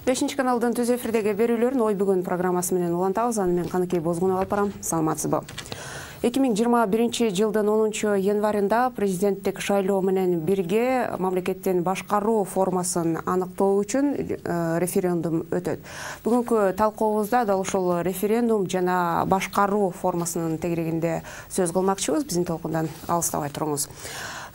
5 каналдын түз эфирдеги берүүлөрүн ой бүгүн программасы менен улантабыз. Аны мен Каныкей Бозгунов алып барам. Саламатсызбы? 2021 жылдын 10 январында президенттик шайлоо менен бирге мамлекеттин башкаруу формасын аныктоо үчүн референдум өтөт. Бүгүнкү талкуубузда дал ошол референдум жана башкаруу формасынын тегерегинде сөз кылмакчыбыз. Биздин толкундан алыстабай туруңуз.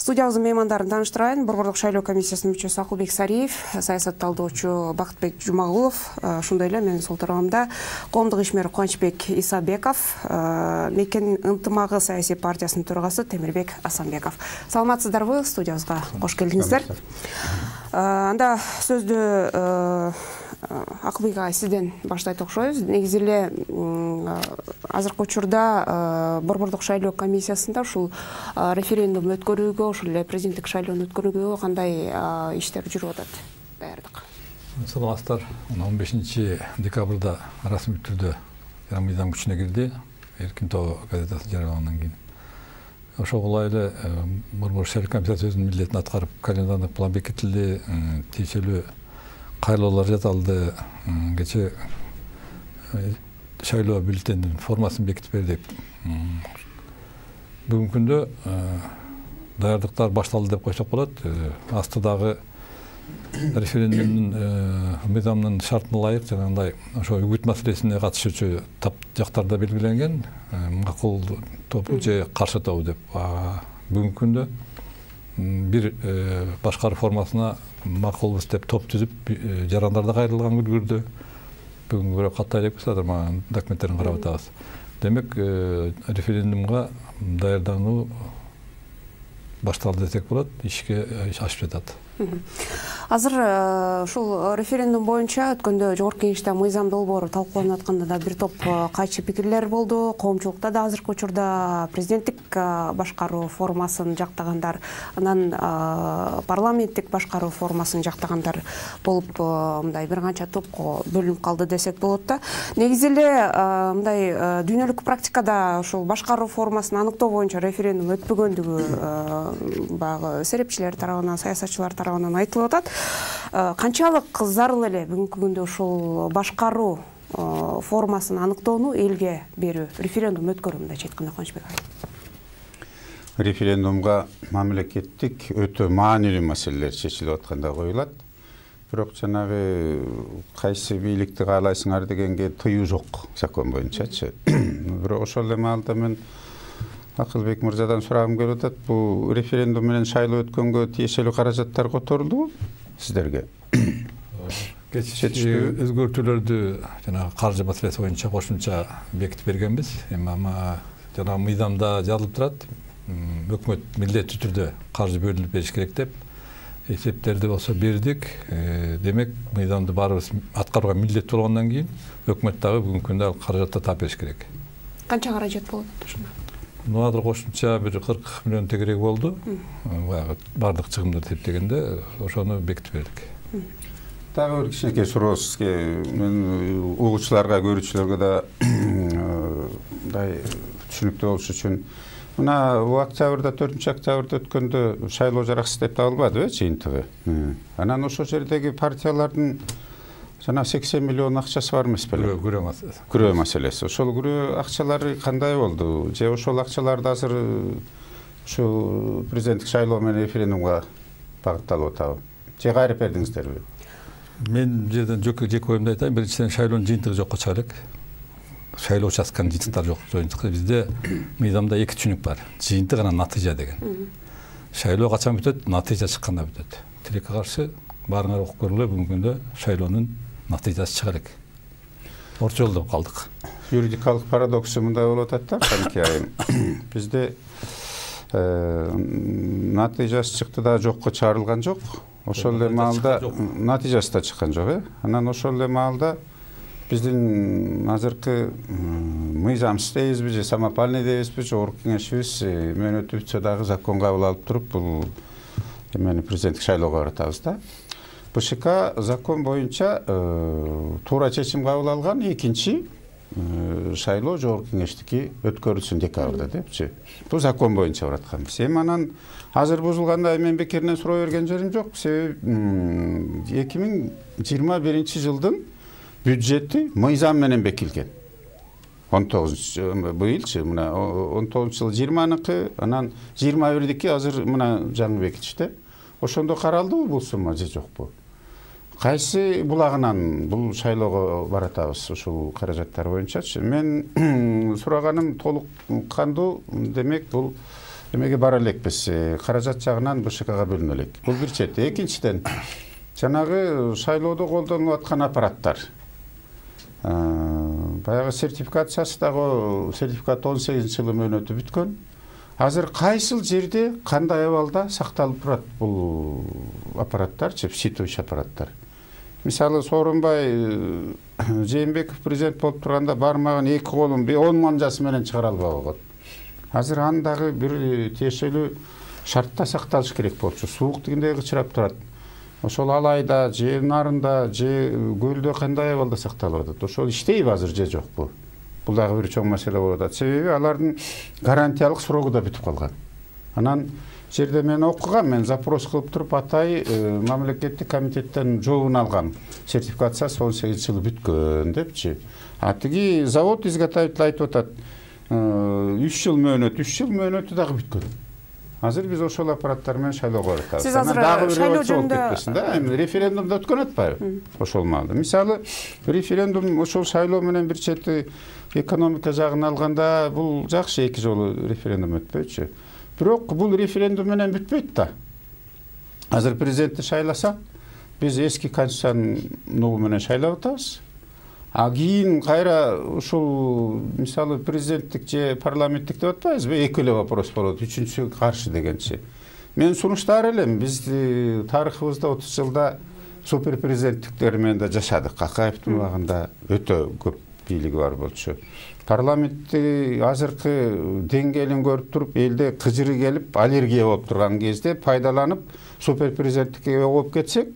Студиябыздын меймандарын тааныштырайын. Борбордук шайлоо комиссиясынын мүчөсү Акылбек Сариев, саясат талдоочу Бактыбек Жумагулов, ошондой эле менин сол тарабымда коомдук ишмер Кубанычбек Исабеков, Мекен ынтымагы саясий партиясынын төрагасы Темирбек Асанбеков. Саламатсыздарбы? Студиябызга кош келдиңиздер. Анда сөздү Акылбек ага сизден баштайт окшойбуз. Негизи эле азыркы учурда Борбордук шайлоо комиссиясында ушул референдум өткөрүүгө, ушул эле президенттик шайлоону өткөрүүгө кандай иштер жүрүп атат? Даярдык. Саламатсыздар. 15 декабрда расмий түрдө мыйзам күчүнө кирди. Эркин тоо газетасы жарыялагандан кийин. Ошого эле Борбордук шайлоо комиссиясы өзүнүн милдетин аткарып, календардык план бекитилди, тиешелүү кайрылуулар жасалды. Кече шайлоо бюллетендин формасын бекитип бердик. Бүгүнкү күндө даярдыктар башталды деп койсок болот. Астыдагы референдумдун мыйзамдын шартына ылайык жанагындай ошо үгүт маселесине катышуучу тап жактарда белгиленген, макул тобу же каршы тобу деп. Бүгүнкү күндө бир башкаруу формасына макулбуз деп топ түзүп, жарандарда кайрылган үлгүрдө бүгүн көрө каттай элек азыр мага документтерин карап атабыз. Демек, референдумга даярдануу башталды десек болот, ишке ашып жатат. Азыр ушул референдум боюнча өткөндө жогорку кеңеште мыйзам долбоору талкууланып атканда да бир топ кайчы пикирлер болду. Коомчулукта да азыркы учурда президенттик башкаруу формасын жактагандар, анан парламенттик башкаруу формасын жактагандар болуп, мындай бир канча топко бөлүнүп калды десек болот да. Негизи эле мындай дүйнөлүк практикада ушул башкаруу формасын аныктоо боюнча референдум өтпөгөндүгү баягы серепчилер тарабынан, саясатчылар тарабынан айтылып атат. Канчалык зарыл эле бүгүнкү күндө ушул башкаруу формасын аныктоону элге берүү, референдум өткөрүү мындай айтканда Кубанычбек ага? Референдумга мамлекеттик өтө маанилүү маселелер чечилип атканда коюлат. Бирок жанагы кайсы бийликти каалайсыңар дегенге тыюу жок закон боюнчачы. Бирок ошол эле маалда мен Акылбек мырзадан сурагым келип атат. Бул референдум менен шайлоо өткөнгө тиешелүү каражаттар которулдубу сиздерге? Өзгөртүүлөрдү жанагы каржы маселеси боюнча кошумча бекитип бергенбиз. Эми жанагы мыйзамда жазылып турат. Өкмөт милдеттүү түрдө каржы бөлүнүп бериш керек деп эсептерди болсо бердик. Демек, мыйзамды баарыбыз аткарууга милдеттүү болгондон кийин өкмөт дагы бүгүнкү күндө каражатты таап бериш керек. Канча каражат болот ошондо? Азыр кошумча бир 40 миллион тегерек болду. Бардык чыгымдарды эсептегенде ошону бекитип бердик. Дагы бир кичинекей суроо сизге, мен угуучуларга, көрүүчүлөргө да мындай түшүнүктүү болуш үчүн, мына октябрда 4-октябрда өткөндө шайлоо жараксыз деп табылбадыбы жыйынтыгы? Анан ошол жердеги партиялардын жана 80 миллион акчасы бар эмес беле? Күрөө маселеси. Ошол күрөө акчалары кандай болду? Же ошол акчаларды азыр ушу президенттик шайлоо менен референдумга багытталып атабы? Же кайрып бердиңиздерби? Мен жерден жеке оюмду айтайын. Биринчиден, шайлоонун жыйынтыгы жокко чыга элек. Шайлоо участканын жыйынтыктары жок. Жыйынтыгы бизде мыйзамда эки түшүнүк бар. Жыйынтык анан натыйжа деген. Шайлоо качан бүтөт? Натыйжа чыкканда бүтөт. Тилекке каршы баарыңар окуп көргүлө, бүгүнкү күндө шайлоонун натыйжасы чыга элек. Орчо жолдо калдык. Юридикалык парадоксу мындай болуп атат да, Каныкей айым. Бизде натыйжасы чыкты да жокко чыгарылган жок. Ошол эле маалда натыйжасы да чыккан жок, Анан ошол эле маалда биздин азыркы мыйзамсыз дейбизби же самопальный дейбизби, жогорку кеңешибиз мөөнөтү дагы закон кабыл алып туруп, бул эмени президенттик шайлоого баратабыз да. БШК закон боюнча туура чечим кабыл алган, экинчи шайлоо жогорку кеңештики өткөрүлсүн декабрда депчи. Бул закон боюнча баратканбыз. Эми анан азыр бузулганда мен бекеринен суроо берген жерим жок. Себеби 2021 жылдын бюджети мыйзам менен бекилген. 19 быйылчы мына 19 жыл 20-ныкы, анан 21-дики азыр мына жаңы бекитиште. Ошондо каралдыбы бул сумма же жокпу? Кайсы булагынан бул шайлоого баратабыз ушул каражаттар боюнчачы? Мен сураганым толук кандуу, демек бул эмеге бара элекпиз. Каражат жагынан БШКга бөлүнө элек. Бул бир чет. Экинчиден, жанагы шайлоодо колдонулуп аткан аппараттар. Баягы сертификациясы дагы сертификат 18-жылы мөөнөтү бүткөн. Азыр кайсыл жерде кандай абалда сакталып турат бул аппараттар, считывающий аппараттар? Мисалы Сооронбай Жээнбеков президент болуп турганда бармагын 2 колун 10 манжасы менен чыгара албай койгон. Азыр андагы бир тиешелүү шартта сакталыш керек болчу. Суук дегенде кычырап турат. Ошол алайда, же нарында, же көлдө кандай абалда сакталып атат? Ошол иштейби азыр же жокпу? Бул дагы бир чоң маселе болуп атат. Себеби алардын гарантиялык срогу да бүтүп калган. Анан жерде мен окугам, мен запрос кылып туруп атай мамлекеттик комитеттен жообун алгам. Сертификациясы 18 жылы бүткөн депчи. А тиги завод изготовитель айтып атат, 3 жыл мөөнөтү дагы бүткөн. Азыр биз ошол аппараттар менен шайлоого баратабыз. Сиз азыр шайлоо жөнүндө референдумда өткөн атпайбы? Ошол маалда. Мисалы, референдум ошол шайлоо менен бир чети экономика жагын алганда бул жакшы 2 жолу референдум өтпөйчү. Бирок бул референдум менен бүтпөйт да. Азыр президентти шайласа, биз эски конституциянын нугу менен шайлап атабыз. А кийин кайра ушул мисалы президенттик же парламенттик деп атпайбызбы? Эки эле вопрос болот, үчүнчүсү каршы дегенчи. Мен сунуштар элем, биз тарыхыбызда 30 жылда супер президенттиктер менен да жашадык. Акаевдин убагында өтө көп бийлиги бар болчу. Парламентти азыркы деңгээлин көрүп туруп, элде кыжыры келип, аллергия болуп турган кезде пайдаланып супер президенттикке болуп кетсек,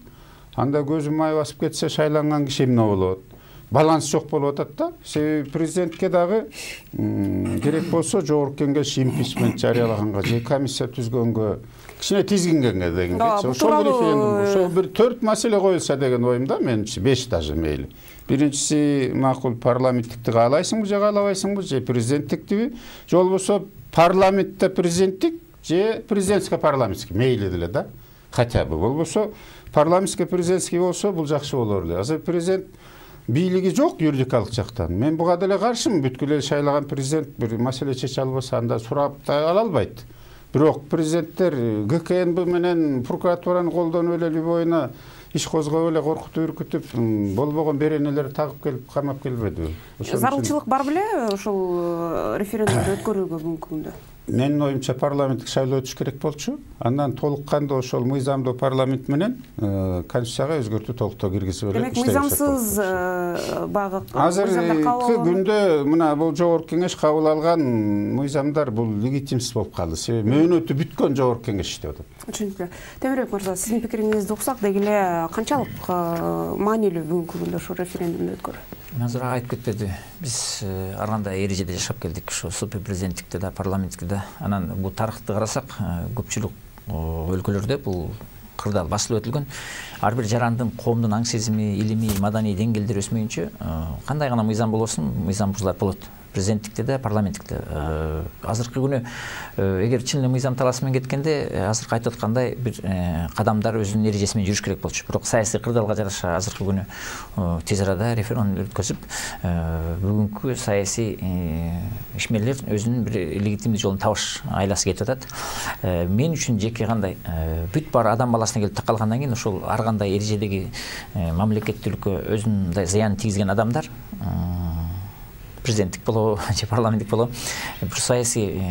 анда көзүм май басып кетсе шайланган киши эмне болот? Баланс жок болуп атат да. Себеби президентке дагы керек болсо жогорку кеңеш импичмент жарыялаганга же комиссия түзгөнгө кичине тизгингенге дегенге. Ошол референдум, ошол бир 4 маселе коюлса деген оюмда, менимче 5 даже мейли. Биринчиси макул парламенттикти каалайсыңбы же каалабайсыңбы, же президенттиктиби, же болбосо парламентте президенттик, же президентский парламентский мейли деле да. Хотя бы болбосо парламентский президентский болсо бул жакшы болор эле. Азыр президент бийлиги жок юридикалык жактан. Мен буга деле каршымын. Бүткүл эл шайлаган президент бир маселе чече албаса анда сурап да ала албайт. Бирок президенттер ГКНБ менен прокуратуранын колдонуп эле любойуна иш козгоп эле коркутуп үркүтүп болбогон беренелер тагып келип камап келбедиби? Зарылчылык бар беле ошол референдумду өткөрүүгө бүгүнкү күндө? Менин оюмча парламенттик шайлоо өтүш керек болчу. Андан толук кандуу ошол мыйзамдуу парламент менен конституцияга өзгөртүү толуктоо киргизип эле иштеп. Демек мыйзамсыз багы азыркы күндө мына бул жогорку кеңеш кабыл алган мыйзамдар бул легитимсиз болуп калды. Себеби мөөнөтү бүткөн жогорку кеңеш иштеп атат. Түшүнүктүү. Темирбек мырза, сиздин пикириңизди уксак деги эле канчалык маанилүү бүгүнкү күндө ошол референдумду өткөрүү? Азыр айтып кетпеди. Биз ар кандай эрежеде жашап келдик. Ошо супер президенттикте да, парламенттикте да. Анан бул тарыхты карасак, көпчүлүк өлкөлөрдө бул кырдаал басылып өтүлгөн. Ар бир жарандын коомдун аң сезими, илимий, маданий деңгээлдер өсмөйүнчө кандай гана мыйзам болосун, мыйзам бузулар болот. Президенттикте да, парламенттикте. Азыркы күнү эгер чын эле мыйзам талаасы менен кеткенде, азыркы айтып аткандай бир кадамдар өзүнүн эрежеси менен жүрүш керек болчу. Бирок саясий кырдаалга жараша азыркы күнү тез арада референдум өткөзүп, бүгүнкү саясий ишмерлер өзүнүн бир легитимдүү жолун табыш айласы кетип атат. Мен үчүн жеке кандай бүт бар адам баласына келип такалгандан кийин ошол ар кандай эрежедеги мамлекеттүүлүккө өзүнүн мындай зыянын тийгизген адамдар президенттик болобу же парламенттик болобу бир саясий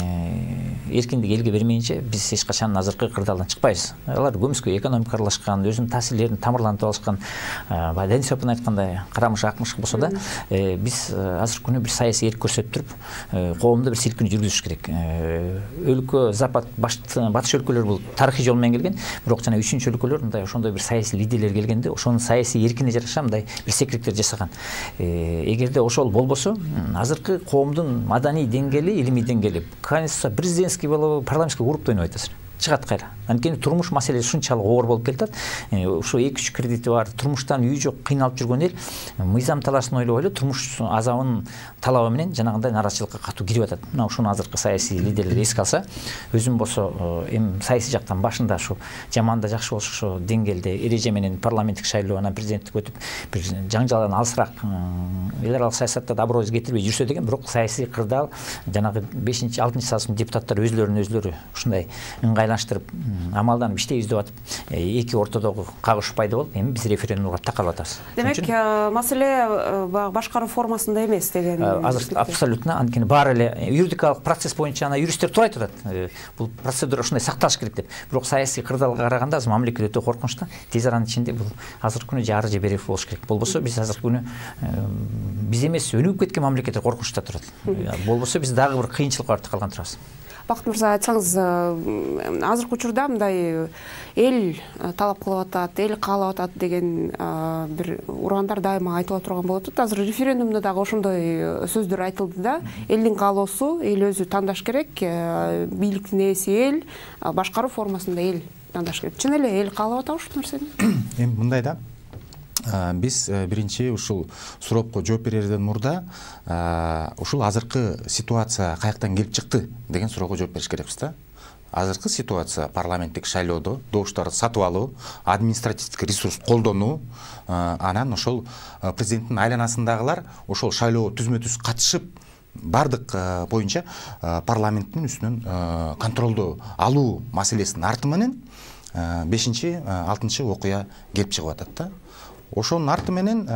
эркиндик элге бермейинче биз эч качан азыркы кырдаалдан чыкпайбыз. Алар көмүскө экономикалашкан, өзүнүн таасирлерин тамырлантып алышкан, баягы Денис Апын айткандай карамыш акмыш болсо да, биз азыркы күнү бир саясий эрк көрсөтүп туруп, коомдо бир силкинүү жүргүзүш керек. Өлкө Запад батыш өлкөлөр бул тарыхый жол менен келген, бирок жана үчүнчү өлкөлөр мындай ошондой бир саясий лидерлер келгенде, ошонун саясий эркине жараша мындай бир секреттер жасаган. Эгерде ошол болбосо, азыркы коомдун маданий деңгээли, илимий деңгээли, конституция, президентский болобу, парламенттик уруп ойноп атасыздар. Чыгат кайра. Анткени турмуш маселеси ушунчалык оор болуп келатат. Ошо 2-3 кредити бар, турмуштан үй жок, кыйналып жүргөн эл мыйзам талашын ойлоп эле турмуш азабын талабы менен жанагындай нараачылыкка катуу кирип атат. Мына ушуну азыркы саясий лидерлер эске алса, өзүм болсо эми саясий жактан башында ушу жаманда жакшы болуш ошо деңгээлде эреже менен парламенттик шайлоо, анан президенттик өтүп, бир жаңжалдан алысыраак эл аралык саясатта абройсу кетирбей жүрсө деген, бирок саясий кырдаал жанагы 5-6 сааттын депутаттары өзлөрү ушундай ыңгайлаштырып, амалданып иштейбиз деп атып, эки ортодогу кагышуу пайда болуп, эми биз референдумга такалып атабыз. Демек, маселе башкаруу формасында эмес деген. Азыр абсолютно, анткени баары эле юридикалык процесс боюнча ана юристтер туура айтып атат. Бул процедура ушундай сакталыш керек деп. Бирок саясий кырдаалга караганда азыр мамлекет өтө коркунучта. Тез аранын ичинде бул азыркы күнү жары же берек болуш керек. Болбосо биз азыркы күнү биз эмес, өнүгүп кеткен мамлекеттер коркунучта турат. Болбосо биз дагы бир кыйынчылыкка барып калган турабыз. Бакыт мырза, айтсаңыз, азыркы учурда мындай эл талап кылып атат, эл каалап атат деген бир урандар дайыма айтыла турган болот. Азыр референдумда дагы ошондой сөздөр айтылды да. Элдин каалоосу, эл өзү тандаш керек, бийликтин ээси эл, башкаруу формасында эл тандаш керек. Чын эле эл каалап атабы ушул нерсени? Эми мындай да. Биз биринчи ушул суроопко жооп берерден мурда ушул азыркы ситуация каяктан келип чыкты деген суроого жооп бериш керекпиз да. Азыркы ситуация парламенттик шайлоодо добуштарды сатып алуу, административдик ресурс колдонуу, анан ошол президенттин айланасындагылар ошол шайлоого түзмө-түз катышып бардык боюнча парламенттин үстүнөн контролду алуу маселесинин арты менен 5-6 окуя келип чыгып атат да. Ошонун арты менен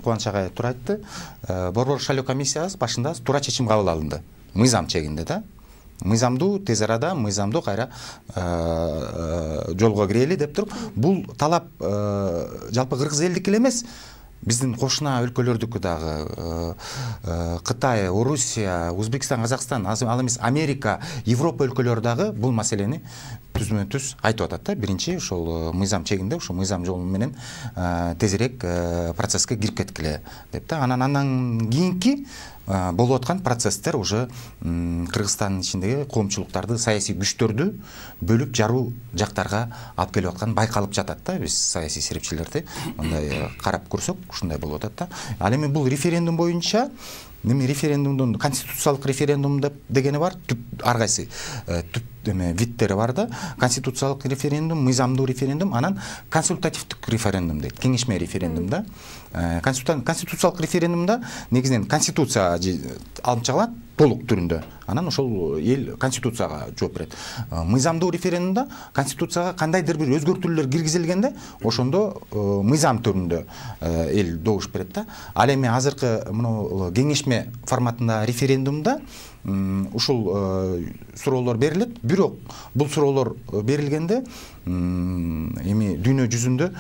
Кубаныч агай туура айтты. Борбор шайлоо комиссиясы башында туура чечим кабыл алынды. Мыйзам чегинде да. Мыйзамдуу тез арада мыйзамдуу кайра жолго кирели деп туруп, бул талап жалпы кыргыз элдики эле эмес, биздин кошуна өлкөлөрдүкү дагы, Кытай, Орусия, Өзбекстан, Казакстан, ал эмес Америка, Европа өлкөлөрү дагы бул маселени түзмө-түз айтып атат да. Биринчи ошол мыйзам чегинде, ошол мыйзам жолу менен тезирээк процесске кирип кеткиле деп да. Анан кийинки болуп аткан процесстер уже Кыргызстандын ичиндеги коомчулуктарды, саясий күчтөрдү бөлүп жаруу жактарга алып келип аткан байкалып жатат да. Биз саясий серепчилерди мындай карап көрсөк ушундай болуп атат да. Ал эми бул референдум боюнча референдумдун конституциялык референдум дегени бар, ар кайсы видтери бар да. Конституциялык референдум, мыйзамдуу референдум, анан консультативдик референдум дейт, кеңешме референдум да. Конституциялык референдумда негизинен конституция алып чыгылат толук түрүндө. Анан ошол эл конституцияга жооп берет. Мыйзамдуу референдумда конституцияга кандайдыр бир өзгөртүүлөр киргизилгенде, ошондо мыйзам түрүндө эл добуш берет да. Ал эми азыркы мына кеңешме форматында референдумда ушул суроолор берилет. Бирок бул суроолор берилгенде эми дүйнө жүзүндө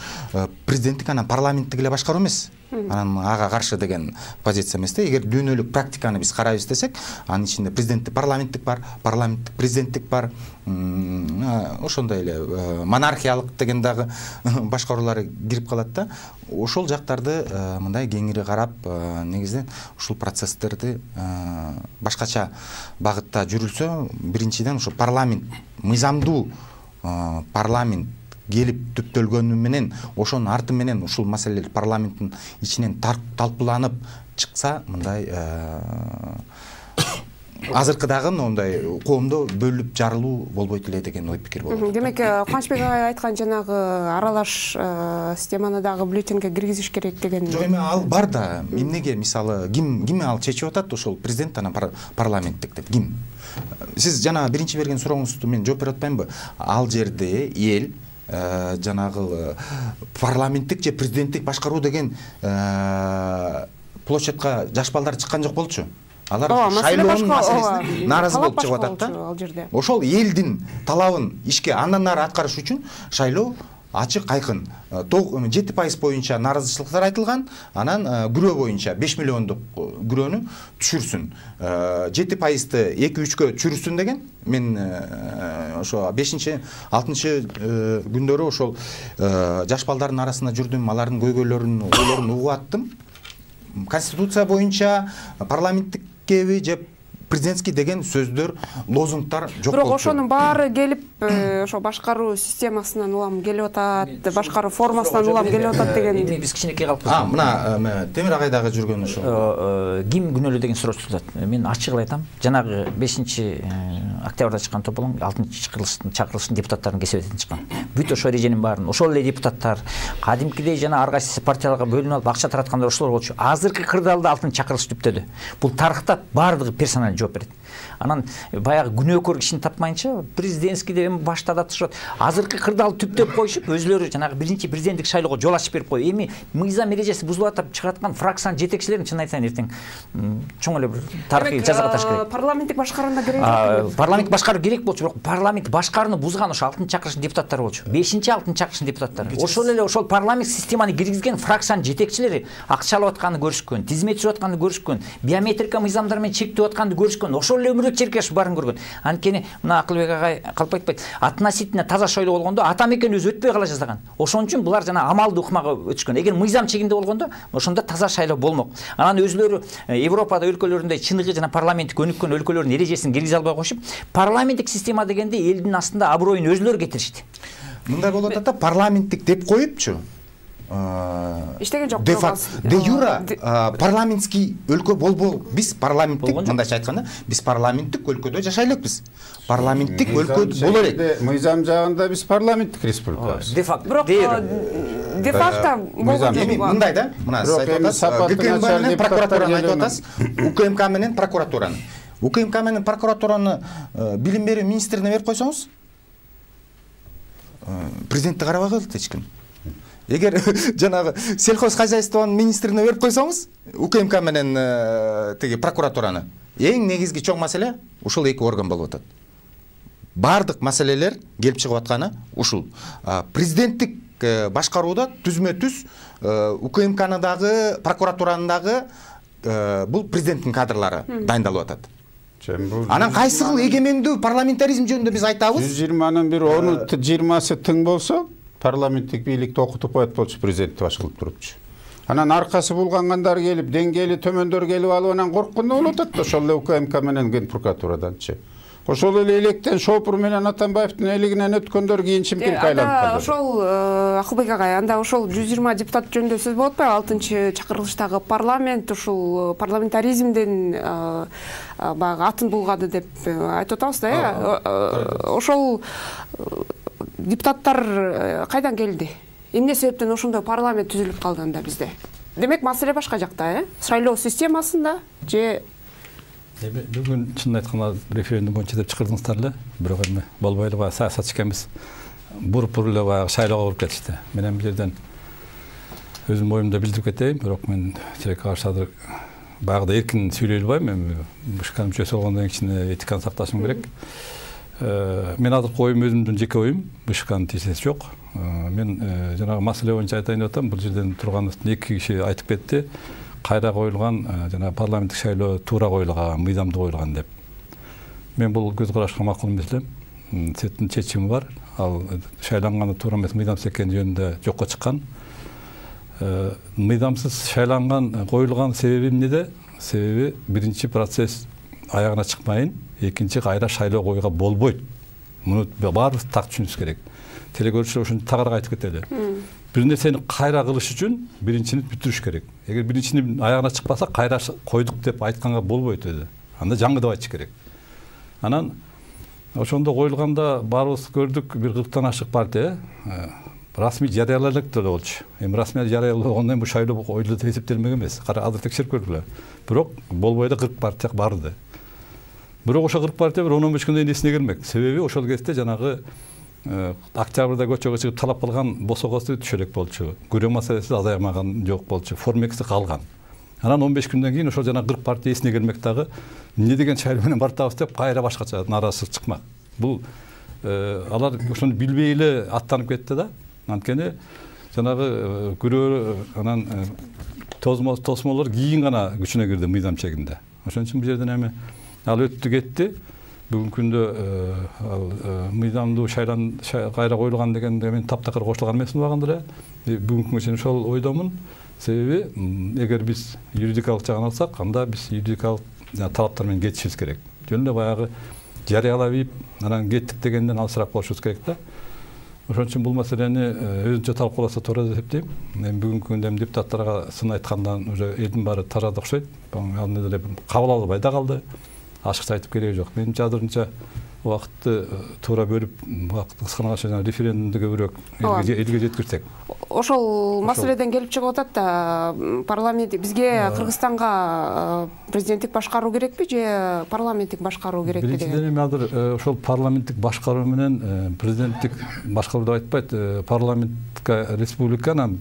президенттик анан парламенттик эле башкаруу эмес, анан ага каршы деген позиция эмес да. Эгер дүйнөлүк практиканы биз карайбыз десек, анын ичинде президенттик парламенттик бар, парламенттик президенттик бар, ошондой эле монархиялык деген дагы башкаруулары кирип калат да. Ошол жактарды мындай кеңири карап, негизинен ушул процесстерди башкача багытта жүрүлсө, биринчиден ушу парламент, мыйзамдуу парламент келип түптөлгөнү менен, ошонун арты менен ушул маселелер парламенттин ичинен талкууланып чыкса, мындай азыркыдагы мындай коомдо бөлүп жарылуу болбойт эле деген ой пикир болот. Демек, Кубанычбек агай айткан жанагы аралаш системаны дагы бюллетенге киргизиш керек деген. Жок, эми ал бар да. Эмнеге мисалы ким ал чечип атат, ошол президент анан парламенттик деп ким? Сиз жана биринчи берген сурооңузду мен жооп берип атпаймынбы? Ал жерде эл жанагы парламенттик же президенттик башкаруу деген площадка жаш балдар чыккан жок болчу. алар шайлоонун маселесине нааразы болуп чыгып атат да. Ал жерде. Ошол элдин талабын ишке андан ары аткарыш үчүн шайлоо ачык айкын 7% боюнча нааразычылыктар айтылган, анан күрөө боюнча 5 миллиондук күрөөнү түшүрсүн. 7%-ты 2-3-кө түшүрсүн деген. Мен ошо 5-6 күндөрү ошол жаш балдардын арасында жүрдүм, алардын көйгөйлөрүн, ойлорун угуп аттым. Конституция боюнча парламенттиккеби же президентский деген сөздөр, лозунгтар жок болчу. Бирок ошонун баары келип, ошо башкаруу системасынан улам келип атат, башкаруу формасынан улам келип атат деген. Эми биз кичинекей калыппыз. Мына Темир агайдагы жүргөн ошо. Ким күнөөлүү деген суроо турулат. Мен ачык эле айтам. Жанагы 5-октябрда чыккан тополоң 6-чакырылыштын депутаттарын кесебетин чыккан. Бүт ошо эреженин баарын ошол эле депутаттар кадимкидей жана ар кайсы партияларга бөлүнүп алып акча тараткандар ошолор болчу. Азыркы кырдаалда 6-чакырылыш түптөдү. Бул тарыхта баардыгы персонал жооп берет. Анан баягы күнөөкөр кишини тапмайынча президентский деп эми башта да тышат. Азыркы кырдаалды түптөп коюшуп, өзлөрү жанагы биринчи президенттик шайлоого жол ачып берип койду. Эми мыйзам эрежеси бузулуп атып чыгаткан фракциянын жетекчилерин чын айтсаң эртең чоң эле бир тарыхый жазага таш керек. Парламенттик башкарууна керек жок. Парламенттик башкаруу керек болчу, бирок парламент башкарууну бузган ошо 6-чакырыштын депутаттары болчу. 5-6-чакырыштын депутаттары. Ошол эле ошол парламент системаны киргизген фракциянын жетекчилери акчалап атканды көрүшкөн, тизмет түзүп атканды көрүшкөн, биометрика мыйзамдары менен чектеп атканды көрүшкөн. Ошол эле өмүрөт черкеш барын көргөн. Анткени мына Акылбек агай калп айтпайт. Относительно таза шайлоо болгондо ата мекен өзү өтпөй кала жаздаган. Ошон үчүн булар жана амалды ыкмага өтүшкөн. Эгер мыйзам чегинде болгондо, ошондо таза шайлоо болмок. Анан өзлөрү Европада өлкөлөрүндө чыныгы жана парламенттик өнүккөн өлкөлөрдүн эрежесин киргизе албай коюшуп, парламенттик система дегенде элдин астында аброюн өзлөрү кетиришти. Мындай болуп атат да, парламенттик деп коюпчу. Иштеген жок. Де юра парламентский өлкө болбол. Биз парламенттик, мындайча айтканда, биз парламенттик өлкөдө жашай элекпиз. Парламенттик өлкө боло элек. Мыйзам жагында биз парламенттик республикабыз. Де факто. Бирок де факто мындай да, мына сиз айтып атасыз, ГКМК менен прокуратураны айтып атасыз. УКМК менен прокуратураны. УКМК менен прокуратураны билим берүү министрине берип койсоңуз, президентти карабай калат эч ким. Эгер жанагы сельхоз хозяйствонун министрине берип койсоңуз, УКМК менен теги прокуратураны, эң негизги чоң маселе ушул эки орган болуп атат. Бардык маселелер келип чыгып атканы ушул. Президенттик башкарууда түзмө-түз УКМКны дагы, прокуратураны дагы бул президенттин кадрлары дайындалып атат. Анан кайсы кыл эгемендүү парламентаризм жөнүндө биз айтабыз. 120-нын бир 10-20сы тың болсо, парламенттик бийликти окутуп коет болчу, президентти баш кылып турупчу. Анан аркасы булгангандар келип, деңгээли төмөндөр келип алып анан корккондо болуп атат да, ошол эле УКМК менен Ген прокуратураданчы. Ошол эле электен Шопур менен Атамбаевдин элигинен өткөндөр кийин Чымкентке айланып калды. Ошол Акылбек агай, анда ошол 120 депутат жөнүндө сөз болуп атпайбы? 6-чакырылыштагы парламент ушул парламентаризмдин баягы атын булгады деп айтып атабыз да, ошол депутаттар кайдан келди? Эмне себептен ошондой парламент түзүлүп калды анда бизде? Демек маселе башка жакта, шайлоо системасында же бүгүн чын айтканда референдум боюнча деп чакырдыңыздар эле, бирок эми болбой эле саясатчы экенбиз. Буруп эле баягы шайлоого кирип кетишти. Менен бул жерден өзүм оюмду билдирип кетейин, бирок мен тилекке каршы баягыда эркин сүйлөй албайм. Эми башка мүчөсү болгондон кийин этиканы сакташым керек. Мен азыркы оюм өзүмдүн жеке оюм, башканын тиешеси жок. Мен жанагы маселе боюнча айтайын деп атам. Бул жерден турган эки киши айтып кетти. Кайра коюлган жана парламенттик шайлоо туура коюлган, мыйзамдуу коюлган деп. Мен бул көз карашка макул эмес элем. Сеттин чечими бар. Ал шайланганы туура эмес, мыйзамсыз экени жөнүндө жокко чыккан. Мыйзамсыз шайланган, коюлган себеби эмнеде? Себеби биринчи процесс аягына чыкпайын, экинчи кайра шайлоо коюуга болбойт. Муну баарыбыз так түшүнүшүбүз керек. Телекөрүүчүлөр ушуну тагыраак айтып кетели. Бир нерсени кайра кылыш үчүн биринчини бүтүрүш керек. Эгер биринчини аягына чыкпаса, кайра койдук деп айтканга болбойт өзү. Анда жаңгыдап айтыш керек. Анан ошондо коюлганда баарыбыз көрдүк, бир 40тан ашык партия расмий жарыялай элек деле болчу. Эми расмий жарыялагандан бул шайлоо коюлду деп эсептелмек эмес. Азыр текшерип көргүлө. Бирок болбой эле 40 партия барды. Бирок ошо 40 партия бир 10-15 күндөн эсине келмек. Себеби ошол кезде жанагы октябрда көчөгө чыгып талап кылган босогосу түшө элек болчу. Күрөө маселеси азаймаган жок болчу. Формекси калган. Анан 15 күндөн кийин ошол жана 40 партия эсине келмек дагы эмне деген шайлоо менен бартабыз деп кайра башкача нааразычылык чыкмак. Бул алар ошону билбей эле аттанып кетти да. Анткени жанагы күрөө анан тосмолор кийин гана күчүнө кирди мыйзам чегинде. Ошон үчүн бул жерден эми ал өттү кетти. Бүгүнкү күндө мыйзамдуу шайлан кайра коюлган дегенде мен таптакыр кошулган эмесмин убагында эле. Бүгүнкү күнгө чейин ошол ойдомун. Себеби эгер биз юридикалык жагын алсак, анда биз юридикалык талаптар менен кетишибиз керек. Жөн эле баягы жарыялап ийип, анан кеттик дегенден алысыраак болушубуз керек да. Ошон үчүн бул маселени өзүнчө талкууласа туура деп эсептейм. Мен бүгүнкү күндө депутаттарга сын айткандан уже элдин баары тарады окшойт. Ал деле кабыл албай да калды. Ашыкча айтып кереги жок. Менин азырынча убакытты туура бөлүп, убакытты кыскартканча жана референдумду көбүрөөк элге жеткирсек. Ошол маселеден келип чыгып атат да, парламент бизге Кыргызстанга президенттик башкаруу керекпи же парламенттик башкаруу керекпи деген. Биринчиден эми азыр ошол парламенттик башкаруу менен президенттик башкаруу деп айтпайт, парламентка республиканын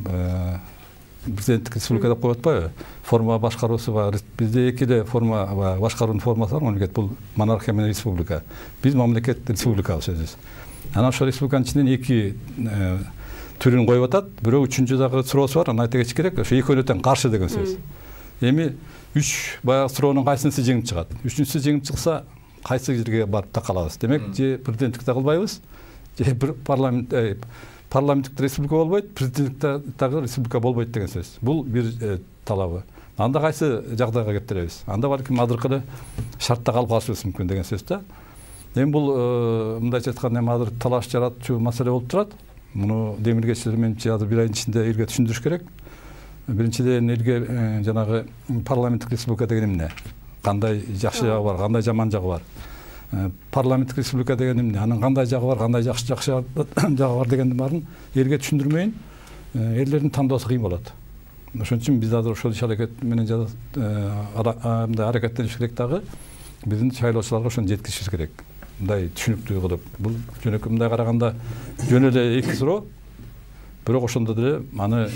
президенттик республика деп коюп атпайбы? Форма башкаруусу бар. Бизде эки эле форма башкаруунун формасы бар. Мамлекет бул монархия менен республика. Биз мамлекет республикабыз өзүбүз. Анан ошол республиканын ичинен эки түрүн коюп атат. Бирөө үчүнчү дагы суроосу бар. Аны айта кетиш керек. Ошо экөөнү тең каршы деген сөз. Эми 3 баягы суроонун кайсынысы жеңип чыгат? Үчүнчүсү жеңип чыкса, кайсы жерге барып такалабыз? Демек, же президенттикте кылбайбыз, же парламенттик республика болбойт, президенттик республика болбойт деген сөз. Бул бир талабы. Анда кайсы жагдайга кептиребиз? Анда балким азыркы эле шартта калып калышыбыз мүмкүн деген сөз да. Эми бул мындайча айтканда эми азыр талаш жаратчу маселе болуп турат. Муну демилгечилер менимче азыр бир айдын ичинде элге түшүндүрүш керек. Биринчиден элге жанагы парламенттик республика деген эмне? Кандай жакшы жагы бар, кандай жаман жагы бар? Парламенттик республика деген эмне? Анын кандай жагы бар, кандай жакшы жагы бар дегендин баарын элге түшүндүрмөйүн, элдердин тандоосу кыйын болот. Ошон үчүн биз азыр ошол иш-аракет менен аракеттениш керек дагы. Биздин шайлоочуларга ошону жеткиришибиз керек. Мындай түшүнүктүү кылып. Бул жөнөкөй мындай караганда жөн эле эки суроо. Бирок ошондо деле аны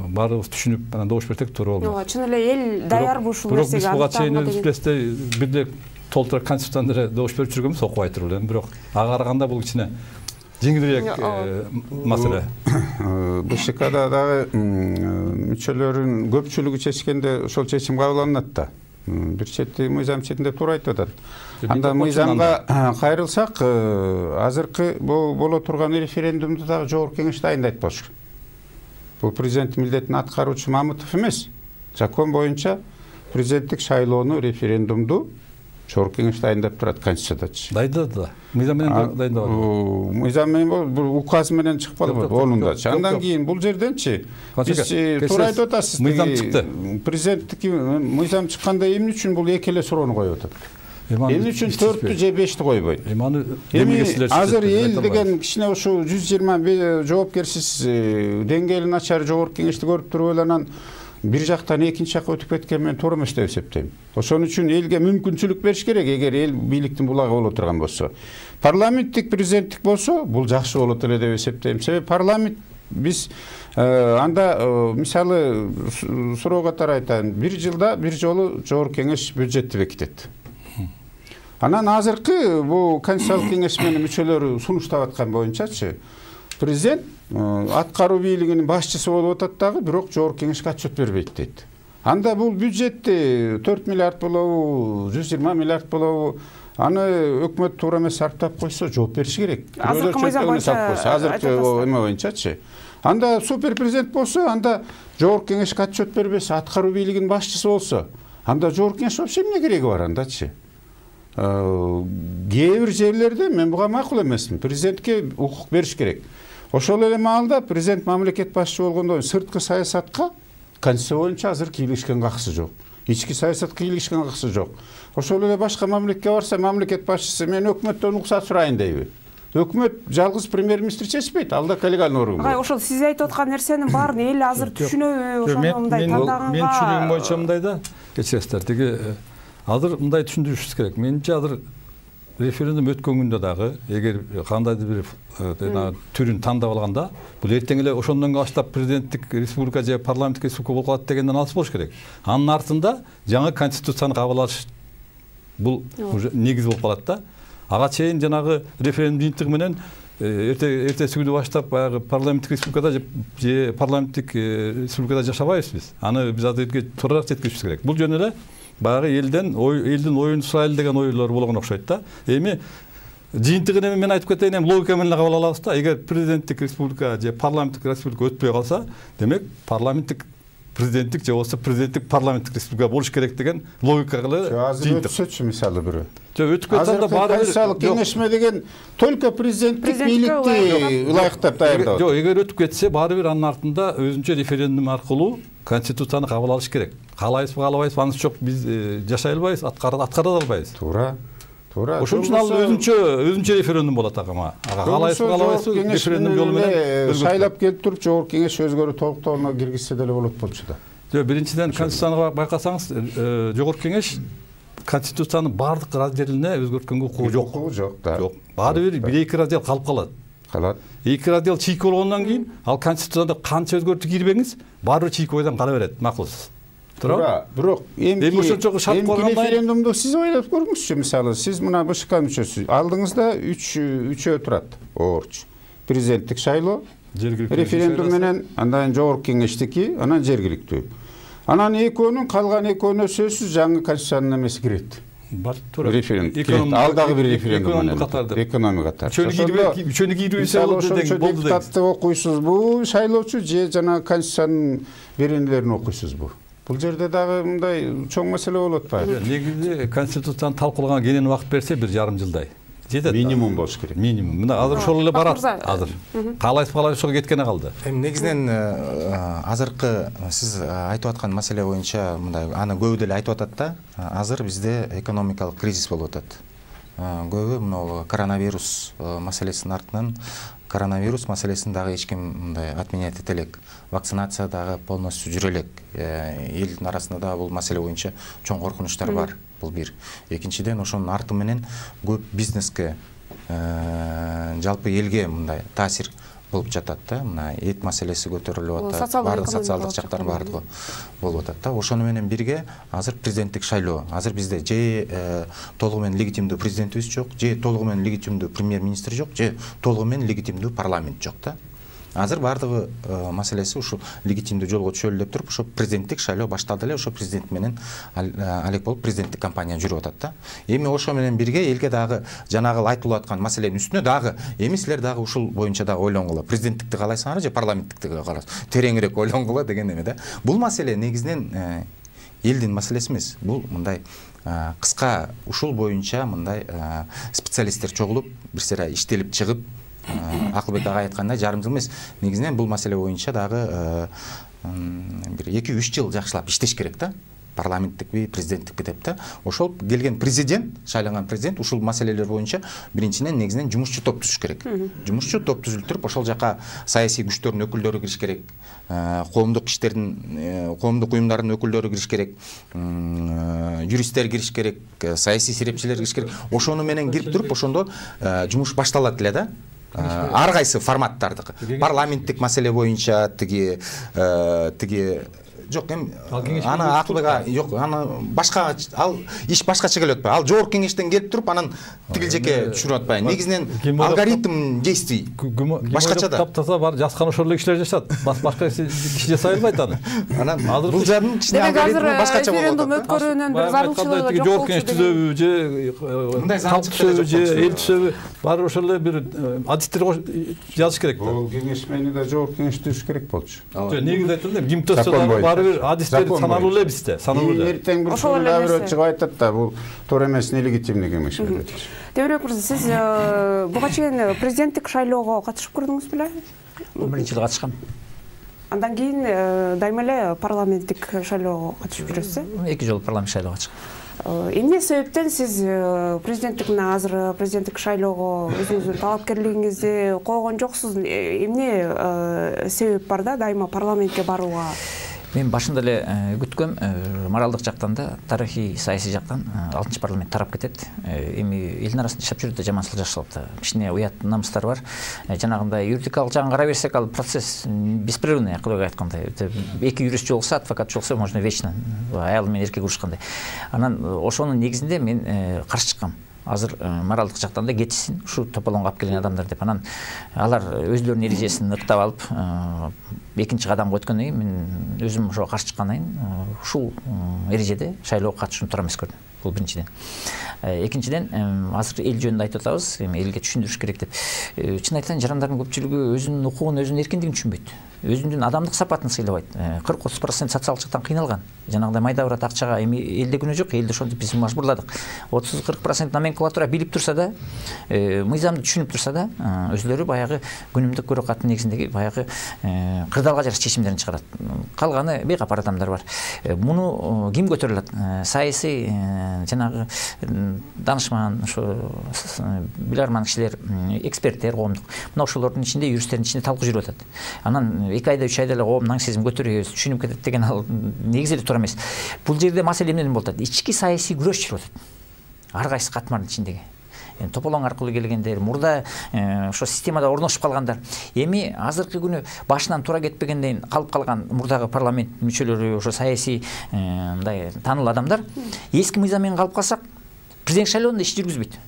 баарыбыз түшүнүп, анан добуш берсек туура болот. Чын эле эл даярбы ушул нерсеге? Бирок буга чейин эле бирде толтура конституцияны деле добуш берип жүргөнбүз, окубай туруп эле. Бирок ага караганда бул кичине жеңилирээк маселе. БШКда дагы мүчөлөрүнүн көпчүлүгү чечкенде ошол чечим кабыл алынат да. Бир чети мыйзам четинде туура айтып атат. Анда мыйзамга кайрылсак, азыркы боло турган референдумду дагы жогорку кеңеш дайындайт болчу. Бул президент милдетин аткаруучу Мамытов эмес. Закон боюнча президенттик шайлоону, референдумду жогорку кеңеш дайындап турат конституциядачы. Дайындады да. Мыйзам менен дайындабады. Мыйзам менен бул указ менен чыгып калбады, онундачы. Андан кийин бул жерденчи биз туура айтып атасыз. Мыйзам чыкты. Президенттик мыйзам чыкканда эмне үчүн бул эки эле суроону коюп атат? Эмне үчүн 4-тү же 5-ти койбойт? Эми азыр эл деген кичине ушу 120 жоопкерсиз деңгээли начар жогорку кеңешти көрүп туруп эле анан бир жактан экинчи жакка өтүп кеткен мен туура эмес деп эсептейм. Ошон үчүн элге мүмкүнчүлүк бериш керек, эгер эл бийликтин булагы боло турган болсо. Парламенттик, президенттик болсо, бул жакшы болот эле деп эсептейм. Себеби парламент биз анда мисалы суроо катары айтайын, бир жылда бир жолу жогорку кеңеш бюджетти бекитет. Анан азыркы бул конституциялык кеңеш менен мүчөлөрү сунуштап аткан боюнчачы президент аткаруу бийлигинин башчысы болуп атат дагы, бирок жогорку кеңешке отчет бербейт дейт. Анда бул бюджетти 4 миллиард болобу, 120 миллиард болобу, аны өкмөт туура эмес сарптап койсо жооп бериш керек. Азыркы мыйзам боюнча азыркы эме боюнчачы. Анда супер президент болсо, анда жогорку кеңешке отчет бербесе, аткаруу бийлигинин башчысы болсо, анда жогорку кеңеш вообще эмне кереги бар андачы? Кээ бир жерлерде мен буга макул эмесмин. Президентке укук бериш керек. Ошол эле маалда президент мамлекет башчы болгондо сырткы саясатка конституция боюнча азыр кийлигишкен какысы жок. Ички саясатка кийлигишкен какысы жок. Ошол эле башка мамлекетке барса, мамлекет башчысы мен өкмөттөн уруксат сурайын дейби. Өкмөт жалгыз премьер-министр чечпейт, ал да коллегиальный орган. Ошол сиз айтып аткан нерсенин баарын эл азыр түшүнөбү? Ошондо мындай тандаганга. Мен түшүнүгүм боюнча мындай да. Кечиресиздер, азыр мындай түшүндүрүшүбүз керек. Менимче азыр референдум өткөнгөндө дагы эгер кандайдыр бир түрүн тандап алганда бул эртең эле ошондон баштап президенттик республика же парламенттик республика болуп калат дегенден алыс болуш керек. Анын артында жаңы конституцияны кабыл алыш бул уже негиз болуп калат да. Ага чейин жанагы референдум жыйынтыгы менен эртеси күнү баштап баягы парламенттик республикада же парламенттик республикада жашабайбыз биз. Аны биз азыркы туурараак жеткизишибиз керек. Бул жөн эле баягы элдин оюн сурайлы деген ойлор болгон окшойт да. Эми жыйынтыгын эми мен айтып кетейин, эми логика менен кабыл алабыз да. Эгер президенттик республика же парламенттик республика өтпөй калса, демек парламенттик президенттик же болбосо президенттик парламенттик республика болуш керек деген логикага жыйынтык. Өтсөчү мисалы бирөө. Өтүп кеткенде баары конституциялык кеңешме деген только президенттик бийликти ылайыктап даярдап. Жок, эгер өтүп кетсе, баары бир анын артында өзүнчө референдум аркылуу конституцияны кабыл алыш керек. Каалайбызбы, каалабайбызбы, анысы жок, биз жашай албайбыз, аткара албайбыз. Туура. Ошон үчүн ал өзүнчө референдум болот ага. Каалайбызбы, каалабайбызбы, референдум жолу менен шайлап келип туруп жогорку кеңеш өзгөрүү толуктоогуна киргизсе деле болот болчу да. Жок, биринчиден конституцияны байкасаңыз, жогорку кеңеш конституциянын бардык разделине өзгөрткөнгө укугу жок. Жок. Баары бир эки раздел калып калат. Эки раздел чийки болгондон кийин ал конституцияда канча өзгөртүү кирбеңиз, баары бир чийки бойдон кала берет. Макулсуз. Туура. Бирок эми ошончо шарт койгондо референдумду сиз ойлоп көрүңүзчү. Мисалы, сиз мына БШК мүчөсү, алдыңызда үчөө турат. Орч. Президенттик шайлоо, референдум менен андан жогорку кеңештики, анан жергиликтүү. Анан экөөнүн калган экөөнө сөзсүз жаңы конституциянын эмеси кирет. Бар, туура. Референдум. Ал дагы бир референдум менен. Экономик катар. Үчөнү кирбесе болду деген болду. Депутатты окуйсузбу, шайлоочу же жана конституциянын беренелерин окуйсузбу? Бул жерде дагы мындай чоң маселе болуп атпайбы? Негизи конституцияны талкуулаганга кенен убакыт берсе, 1 жарым жылдай. Жетет. Минимум болуш керек. Минимум. Мына азыр ошол эле барат. Азыр. Каалайбыз ошого кеткене калды. Эми негизинен азыркы сиз айтып аткан маселе боюнча мындай аны көбү деле айтып атат да. Азыр бизде экономикалык кризис болуп атат. Көбү мына коронавирус маселесинин артынан коронавирус маселесин дагы эч ким мындай отменять эте элек. Вакцинация дагы полностью жүрө элек. Элдин арасында да бул маселе боюнча чоң коркунучтар бар. Бул бир. Экинчиден ошонун арты менен көп бизнеске жалпы элге мындай таасир болуп жатат да. Мына эт маселеси көтөрүлүп атат. Бардык социалдык жактар бардыгы болуп атат да. Ошону менен бирге азыр президенттик шайлоо. Азыр бизде же толугу менен легитимдүү президентибиз жок, же толугу менен легитимдүү премьер-министр жок, же толугу менен легитимдүү парламент жок да. Азыр бардыгы маселеси ушу легитимдүү жолго түшөлү деп туруп, ошо президенттик шайлоо башталды эле, ошо президент менен алек болуп президенттик кампания жүрүп атат да. Эми ошо менен бирге элге дагы жанагы айтылып аткан маселенин үстүнө дагы эми силер дагы ушул боюнча дагы ойлонгула. Президенттикти каалайсыңарбы же парламенттикти каалайсыңарбы? Тереңирээк ойлонгула деген эме да. Бул маселе негизинен элдин маселеси эмес. Бул мындай кыска ушул боюнча мындай специалисттер чогулуп, бир сыйра иштелип чыгып, Акылбек ага айткандай жарым жыл эмес, негизинен бул маселе боюнча дагы бир 2-3 жыл жакшылап иштеш керек да. Парламенттикпи, президенттикпи деп да. Ошол келген президент, шайланган президент ушул маселелер боюнча биринчиден негизинен жумушчу топ түзүш керек. Жумушчу топ түзүлүп туруп, ошол жака саясий күчтөрдүн өкүлдөрү кириш керек. Коомдук иштердин, коомдук уюмдардын өкүлдөрү кириш керек. Юристтер кириш керек, саясий серепчилер кириш керек. Ошону менен кирип туруп, ошондо жумуш башталат эле да. Ар кайсы форматтардыкы. Парламенттик маселе боюнча тиги жок, эми аны Акылбек жок, аны башка ал иш башкача келип атпайбы? Ал жогорку кеңештен келип туруп, анан тигил жеке түшүрүп атпайбы? Негизинен алгоритм действий башкача да. Таптаса бар, жаскан ошол эле кишилер жашат. Башка киши жасай албайт аны. Анан бул жадын кичине алгоритм башкача болот. Референдум өткөрүүнүн бир зарылчылыгы жок жогорку кеңеш түзөбү же мындай залчы түзөбү же эл түзөбү бар ошол эле бир адистер жазыш керек. Бул кеңешмени да жогорку кеңеш түзүш керек болчу. Негизи айтылды, ким төсө адистер саналуу эле бизде, саналуу эле. Эртең бир күнү чыгып айтат да, бул туура эмес, нелегитимдүү кеңешме деп. Демирбек мырза, сиз буга чейин президенттик шайлоого катышып көрдүңүз беле? Биринчи жолу катышкам. Андан кийин дайыма эле парламенттик шайлоого катышып жүрөсүз? 2 жолу парламент шайлоого катышкам. Эмне себептен сиз президенттик мына азыр президенттик шайлоого өзүңүздүн талапкерлигиңизди койгон жоксуз? Эмне себеп бар да дайыма парламентке барууга? Мен башында эле күткөм, моралдык жактан да, тарыхый саясий жактан 6-чы парламент тарап кетет. Эми элдин арасында жашап жүрүп да жамансыз жашалат. Кичине уят намыстар бар. Жанагындай юридикалык жагын карай берсек, ал процесс беспрерывный, акылбек айткандай. Эки юрист жолукса, адвокат жолукса, можно вечно аял менен эркек урушкандай. Анан ошонун негизинде мен каршы чыккам. Азыр моралдык жактан да кетишсин, ушу тополоңго алып келген адамдар деп. Анан алар өздөрүнүн эрежесин ыктап алып, экинчи кадамга өткөндөн кийин мен өзүм ошого каршы чыккандан кийин ушул эрежеде шайлоого катышууну туура эмес көрдүм. Бул биринчиден. Экинчиден, азыр эл жөнүндө айтып атабыз, эми элге түшүндүрүш керек деп. Чын айтканда жарандардын көпчүлүгү өзүнүн укугун, өзүнүн эркиндигин түшүнбөйт. Өзүнүн адамдык сапатын сыйлабайт. 40-30% социалдык жактан кыйналган. Жанагындай майда барат акчага эми элде күнөө жок, элде ошентип биз мажбурладык. 30-40% номенклатура билип турса да, мыйзамды түшүнүп турса да, өзлөрү баягы күнүмдүк көрөкаттын негизиндеги баягы кырдаалга жараша чечимдерин чыгарат. Калганы бейкапар адамдар бар. Муну ким көтөрө алат? Саясий жанагы данышман, ошо биларман кишилер, эксперттер, коомдук. Мына ошолордун ичинде, юристтердин ичинде талкуу жүрүп атат. Анан 2 айда 3 айда эле коомдун аң сезим көтөрөбүз, түшүнүп кетет деген ал негизи эле туура эмес. Бул жерде маселе эмнеден болуп атат? Ички саясий күрөш жүрүп атат. Ар кайсы катмардын ичиндеги. Тополоң аркылуу келгендер, мурда ошо системада орношуп калгандар. Эми азыркы күнү башынан туура кетпегенден калып калган мурдагы парламент мүчөлөрү, ошо саясий мындай тааныл адамдар эски мыйзам менен калып калсак, президент шайлоонда иш жүргүзбөйт.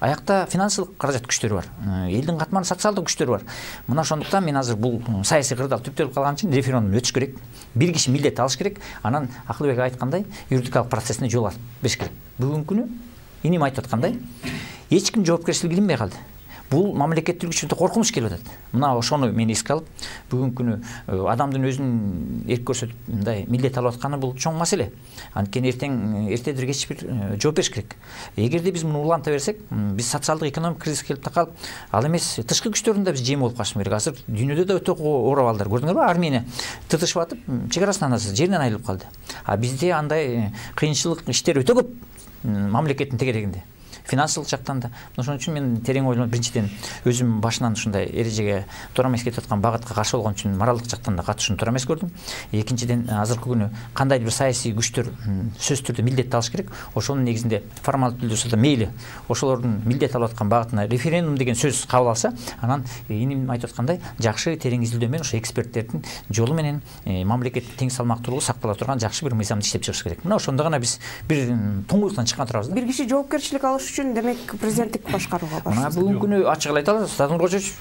Аякта финансылык каражат күчтөрү бар. Элдин катмар социалдык күчтөрү бар. Мына ошондуктан мен азыр бул саясий кырдаал түптөлүп калган үчүн референдум өтүш керек. Бир киши милдет алыш керек. Анан Акылбек айткандай, юридикалык процессине жол бериш керек. Бүгүнкү күнү иним айтып аткандай, эч ким жоопкерчилиги илинбей калды. Бул мамлекеттик үчүн коркунуч келип атат. Мына ошону мен эске алып, бүгүнкү күнү адамдын өзүнүн эрк көрсөтүп, мындай милдет алып атканы бул чоң маселе. Анткени эртедир кеч бир жооп бериш керек. Эгерде биз муну уланта берсек, биз социалдык экономик кризис келип такалып, ал эмес тышкы күчтөрдүн да биз жеми болуп калышыбыз керек. Азыр дүйнөдө да өтө оор абалдар. Көрдүңөрбү? Армения тытышып атып, чегарасынан жеринен айрылып калды. А бизде андай кыйынчылык иштер өтө көп мамлекеттин тегерегинде. Финансылык жактан да. Ошон үчүн мен терең ойлонуп, биринчиден өзүм башынан ушундай эрежеге туура эмес кетип аткан багытка каршы болгон үчүн моралдык жактан да катышууну туура эмес көрдүм. Экинчиден, азыркы күнү кандайдыр бир саясий күчтөр сөзсүз түрдө милдет алыш керек. Ошонун негизинде формалдуу түрдө болсо да мейли, ошолордун милдет алып аткан багытына референдум деген сөз кабыл алса, анан иним айтып аткандай, жакшы терең изилдөө менен ошо эксперттердин жолу менен мамлекеттин тең салмактуулугу сактала турган жакшы бир мыйзамды иштеп чыгыш керек. Мына ошондо гана биз бир туңгуюктан чыккан турабыз да. Бир киши жоопкерчилик алыш үчүн демек президенттик башкарууга барыш. Мына бүгүнкү күнү ачык эле айталы, Садыр Кожоевич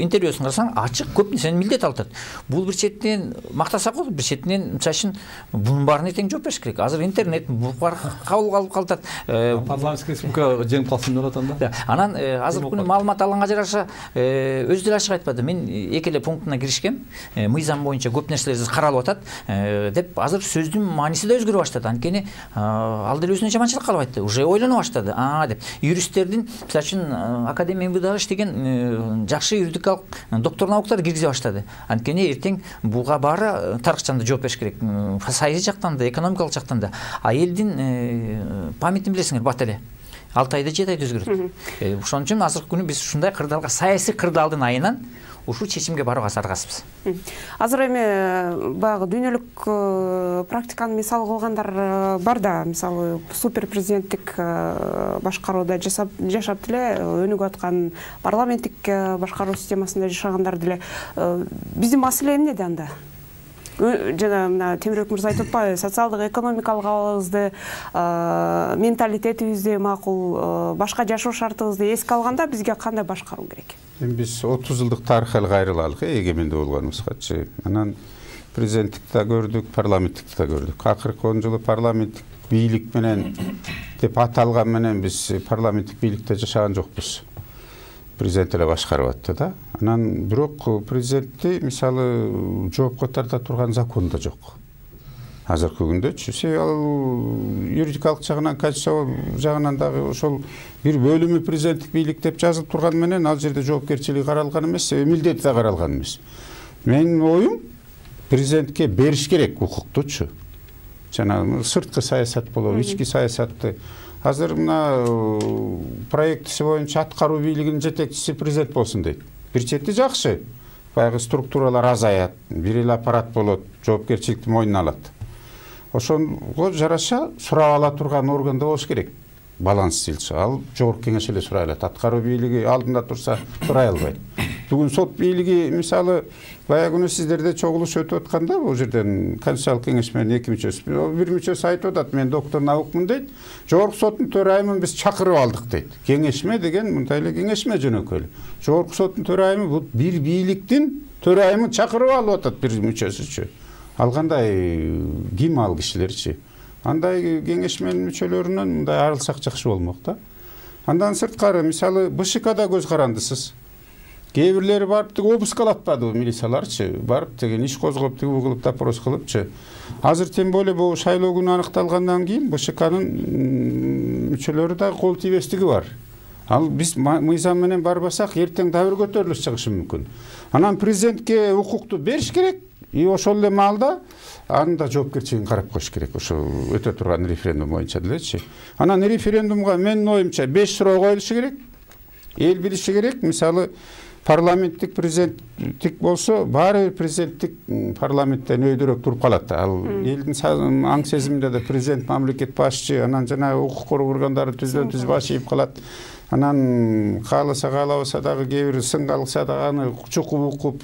интервьюсун карасаң, ачык көп нерсени милдет алып атат. Бул бир четинен мактасак болот, бир четинен мисалы үчүн бунун баарына тең жооп бериш керек. Азыр интернет бар кабыл алып калат. Парламенттик республика жеңип калсын деп атам да. Анан азыркы күнү маалымат алганга жараша өзү деле ачык айтпады. Мен эки эле пунктуна киришкем. Мыйзам боюнча көп нерселер каралып атат деп азыр сөздүн мааниси да өзгөрө баштады. Анткени ал деле өзүнө жаманчылык кылып айтты. Уже ойлоно баштады. Деп юристтердин, мисалы үчүн академия МВДга иштеген жакшы юридикалык доктор науктар киргизе баштады. Анткени эртең буга баары тарыхчан да жооп бериш керек. Саясий жактан да, экономикалык жактан да. А элдин памятин билесиңер, бат эле 6 айда 7 айда өзгөрөт. Ошон үчүн азыркы күнү биз ушундай кырдаалга, саясий кырдаалдын айынан ушул чечимге барууга саргасыбыз. Азыр эми баягы дүйнөлүк практиканы мисал кылгандар бар да, мисалы супер президенттик башкарууда жашап деле өнүгүп аткан парламенттик башкаруу системасында жашагандар деле. Биздин маселе эмнеде анда? Жана мына Темирбек мырза айтып атпайбы, социалдык экономикалык абалыбызды, менталитетибизди, макул башка жашоо шартыбызды эске алганда бизге кандай башкаруу керек? Биз 30 жылдык тарых эле кайрылалык, эгемендүү болгонубузгачы. Анан президенттикти да көрдүк, парламенттикти да көрдүк. Акыркы 10 жылы парламенттик бийлик менен деп аталган менен биз парламенттик бийликте жашаган жокпуз. Президент эле башкарып атты да. Анан бирок президентти мисалы жоопко тарта турган закон да жок. Азыркы күндөчү ал юридикалык жагынан, конституция жагынан дагы ошол бир бөлүмү президенттик бийлик деп жазылып турган менен ал жерде жоопкерчилиги каралган эмес, милдети да каралган эмес. Менин оюм, президентке бериш керек укуктучу. Жана сырткы саясат болобу, ички саясатты. Азыр мына проектиси боюнча аткаруу бийлигинин жетекчиси президент болсун дейт. Бир чети жакшы. баягы структуралар азаят, бир эле аппарат болот, жоопкерчиликти мойнуна алат. Ошого жараша сурап ала турган орган да болуш керек. Баланс силчи. Ал жогорку кеңеш эле сурай алат. Аткаруу бийлиги алдында турса сурай албайт. Бүгүн сот бийлиги мисалы баягы күнү сиздерде чогулуш өтүп атканда бул жерден Конституциялык кеңеш менен эки мүчөсү. Бир мүчөсү айтып атат, мен доктор наукмун дейт. Жогорку соттун төрайымын биз чакырып алдык дейт. Кеңешме деген мындай эле кеңешме жөнөкөй эле. Жогорку соттун төрайымы бул бир бийликтин төрайымын чакырып алып атат бир мүчөсүчү. Ал кандай ким ал кишилерчи? Андай кеңешмен мүчөлөрүнөн мындай арылсак жакшы болмок да. Андан сырткары мисалы БШКда көз карандысыз. Кээ бирлери барып обыск алатпадыбы милицияларчы, барып деген иш козгоп тиги кылып допрос кылыпчы. Азыр тем более бул шайлоо күнү аныкталгандан кийин БШКнын мүчөлөрү да кол тийбестиги бар. Ал биз мыйзам менен барбасак эртең дабыр көтөрүлүш чыгышы мүмкүн. Анан президентке укукту бериш керек. И ошол эле маалда анын да жоопкерчилигин карап коюш керек. Ошо өтө турган референдум боюнча делечи. Анан референдумга менин оюмча 5 суроо коюлушу керек. Эл билиши керек. Мисалы парламенттик президенттик болсо, баары бир президенттик парламенттен өйдөрөөк туруп калат. Ал элдин аң сезиминде да президент мамлекет башчы, анан жана укук коргоо органдары түздөн түз баш ийип калат. Анан кааласа каалабаса дагы кээ бир сын калса дагы аны чукуп укуп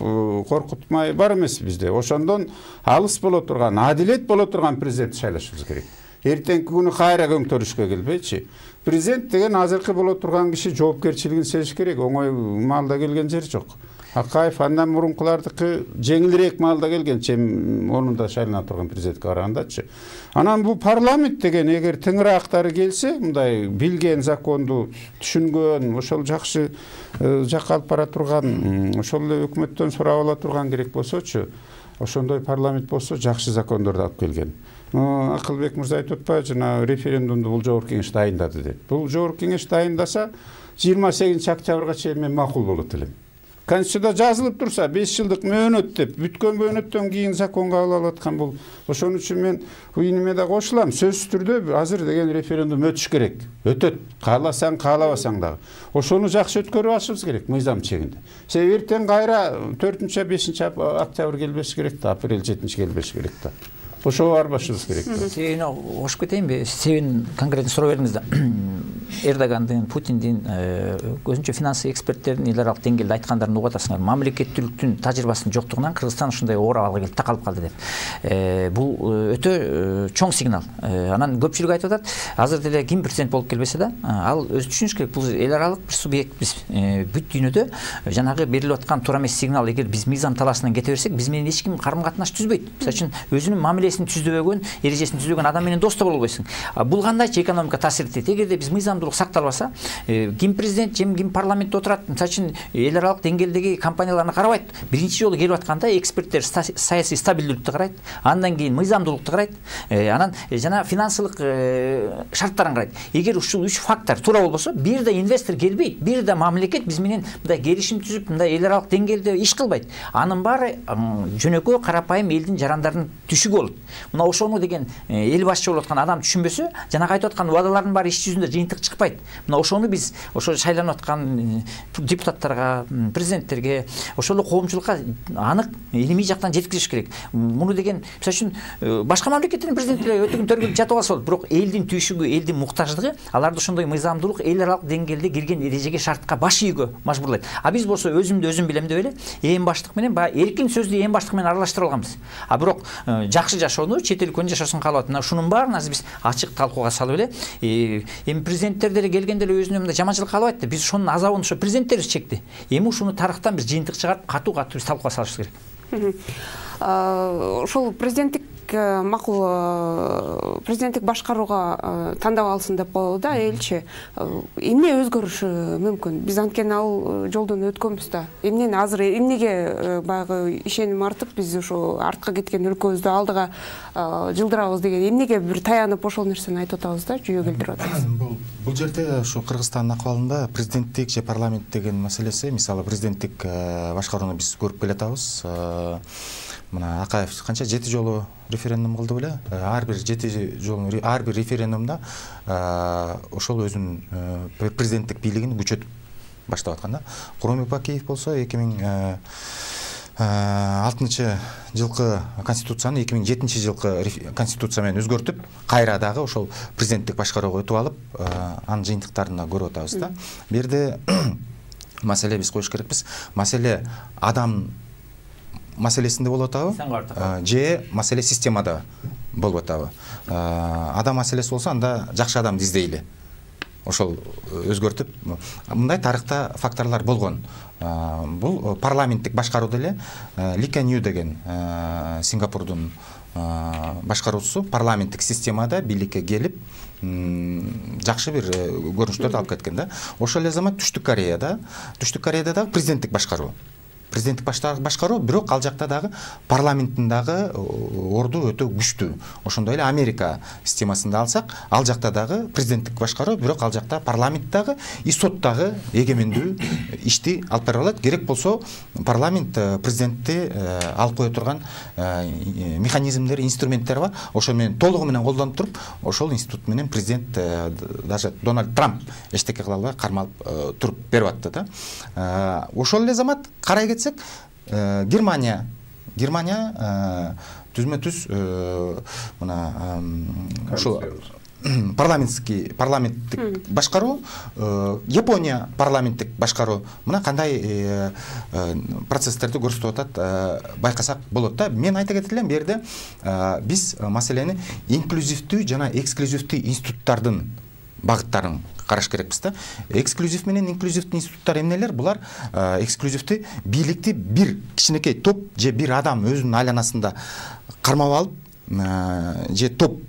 коркутмай бар эмес бизде. Ошондон алыс боло турган, адилет боло турган президент шайлашыбыз керек. Эртеңки күнү кайра көңтөрүшкө келбейчи. Президент деген азыркы боло турган киши жоопкерчилигин сезиш керек. Оңой маалда келген жери жок. Акаев андан мурункулардыкы жеңилирээк маалда келген, чем орнунда шайлана турган президентке карагандачы. Анан бул парламент деген эгер тыңыраактары келсе, мындай билген законду түшүнгөн, ошол жакшы жакка алып бара турган, ошол эле өкмөттөн сурап ала турган керек болсочу, ошондой парламент болсо жакшы закондорду алып келген. Акылбек мырза айтып атпайбы, жана референдумду бул жогорку кеңеш дайындады деп. Бул жогорку кеңеш дайындаса 28 октябрга чейин мен макул болот элем. Конституцияда жазылып турса 5 жылдык мөөнөт деп, бүткөн мөөнөттөн кийин законго алып аткан бул. Ошон үчүн мен уйнуме да кошулам. Сөзсүз түрдө азыр деген референдум өтүш керек. Өтөт. Кааласаң, каалабасаң дагы. Ошону жакшы өткөрүп алышыбыз керек мыйзам чегинде. Себеби эртең кайра 4-5 октябрь келбеш керек да, апрель 7 келбеш керек да. Ошого барбашыбыз керек. Себебин кошуп кетейинби? Себебин конкретно суроо бериңиз да. Эрдогандын, Путиндин, көзүнчө финансы эксперттердин эл аралык деңгээлде айткандарын угуп атасыңар. Мамлекеттүүлүктүн тажрыйбасынын жоктугунан Кыргызстан ушундай оор абалга келип такалып калды деп. Бул өтө чоң сигнал. Анан көпчүлүк айтып атат, азыр деле ким президент болуп келбесе да, ал өзү түшүнүш керек. Бул эл аралык бир субъектпиз. Бүт дүйнөдө жанагы берилип аткан туура эмес сигнал, эгер биз мыйзам талаасынан кете берсек, биз менен эч ким карым катнаш түзбөйт. Мисалы үчүн өзүнүн мамилесин түздүбөгөн, эрежесин түздүбөгөн адам менен дос да боло албайсың. Бул кандайчы экономика таасир этет? Эгерде биз мыйзамдуулук сакталбаса, ким президент, ким парламентте отурат, мисалы үчүн эл аралык деңгээлдеги компанияларны карабайт. Биринчи жолу келип атканда эксперттер саясий стабилдүүлүктү карайт, андан кийин мыйзамдуулукту карайт, анан жана финансылык шарттарын карайт. Эгер ушул 3 фактор туура болбосо, бир да инвестор келбейт, бир да мамлекет биз менен мындай келишим түзүп, мындай эл аралык деңгээлде иш кылбайт. Анын баары жөнөкөй карапайым элдин жарандарынын түшүгү болот. Мына ошону деген эл башчы болуп аткан адам түшүнбөсө, жанагы айтып аткан убадалардын баары иш жүзүндө жыйынтык чыкпайт. Мына ошону биз ошо шайланып аткан депутаттарга, президенттерге, ошол коомчулукка анык илимий жактан жеткизиш керек. Муну деген мисалы үчүн башка мамлекеттердин президенттери өтөгөн төргөлүп жатып алса болот, бирок элдин түйшүгү, элдин муктаждыгы аларды ошондой мыйзамдуулук, эл аралык деңгээлде кирген эрежеге, шартка баш ийүүгө мажбурлайт. А биз болсо өзүмдү өзүм билем деп эле эң баштык менен баягы эркин сөздү эң баштык менен аралаштыра алганбыз. А бирок жакшы жашоону, чет эл көчүн жашоосун каалап атат. Ушунун баарын азыр биз ачык талкууга салып эле, эми президенттер деле келгенде эле өзүнө мындай жаманчылык каалабайт да, биз ошонун азабын ошо президенттерибиз чекти. Эми ушуну тарыхтан бир жыйынтык чыгарып, катуу биз талкууга салышыбыз керек. Ошол президенттик макул президенттик башкарууга тандап алсын деп коелу да элчи. Эмне өзгөрүшү мүмкүн? Биз анткени ал жолдон өткөнбүз да. Эмнени азыр эмнеге баягы ишеним артып биз ошо артка кеткен өлкөбүздү алдыга жылдырабыз деген эмнеге бир таянып ошол нерсени айтып атабыз да, жүйө келтирип атабыз. Бул жерде ошо Кыргызстандын акыбалында президенттик же парламент деген маселеси, мисалы президенттик башкарууну биз көрүп келатабыз. Мына Акаев канча 7 жолу референдум кылды беле? Ар бир 7 жолу ар бир референдумда ошол өзүнүн президенттик бийлигин күчөтүп баштап аткан да. Куромбек Бакиев болсо 6 жылкы конституцияны 2007 жылкы конституция менен өзгөртүп, кайра дагы ошол президенттик башкарууга өтүп алып, анын жыйынтыктарына көрүп атабыз да. Бу жерде маселе биз коюш керекпиз. Маселе адам маселесинде болуп атабы? Же маселе системада болуп атабы? Адам маселеси болсо, анда жакшы адам издейли. Ошол өзгөртүп, мындай тарыхта факторлор болгон. Бул парламенттик башкаруу деле Ли Куан Ю деген Сингапурдун башкаруусу парламенттик системада бийликке келип, жакшы бир көрүнүштөрдү алып кеткен да. Ошол эле замат Түштүк Кореяда дагы президенттик башкаруу. Президенттик башкаруу, бирок ал жакта дагы парламенттин дагы орду өтө күчтүү. Ошондой эле Америка системасында алсак, ал жакта дагы президенттик башкаруу, бирок ал жакта парламент дагы и сот дагы эгемендүү ишти алып бара алат. Керек болсо парламент президентти алып кое турган механизмдер, инструменттер бар. Ошол менен толугу менен колдонуп туруп, ошол институт менен президент даже Дональд Трамп эчтеке кыла албай кармалып туруп берип атты да. Ошол эле замат карай кетсек, Германия түзмө-түз мына ошол парламенттик башкаруу, Япония парламенттик башкаруу мына кандай процесстерди көрсөтүп атат, байкасак болот да. Мен айта кетет элем, бу жерде биз маселени инклюзивдүү жана эксклюзивдүү институттардын багыттарын караш керекпиз да. Эксклюзив менен инклюзивдүү институттар эмнелер? Булар эксклюзивдүү бийликти бир кичинекей топ же бир адам өзүнүн айланасында кармап алып, же топ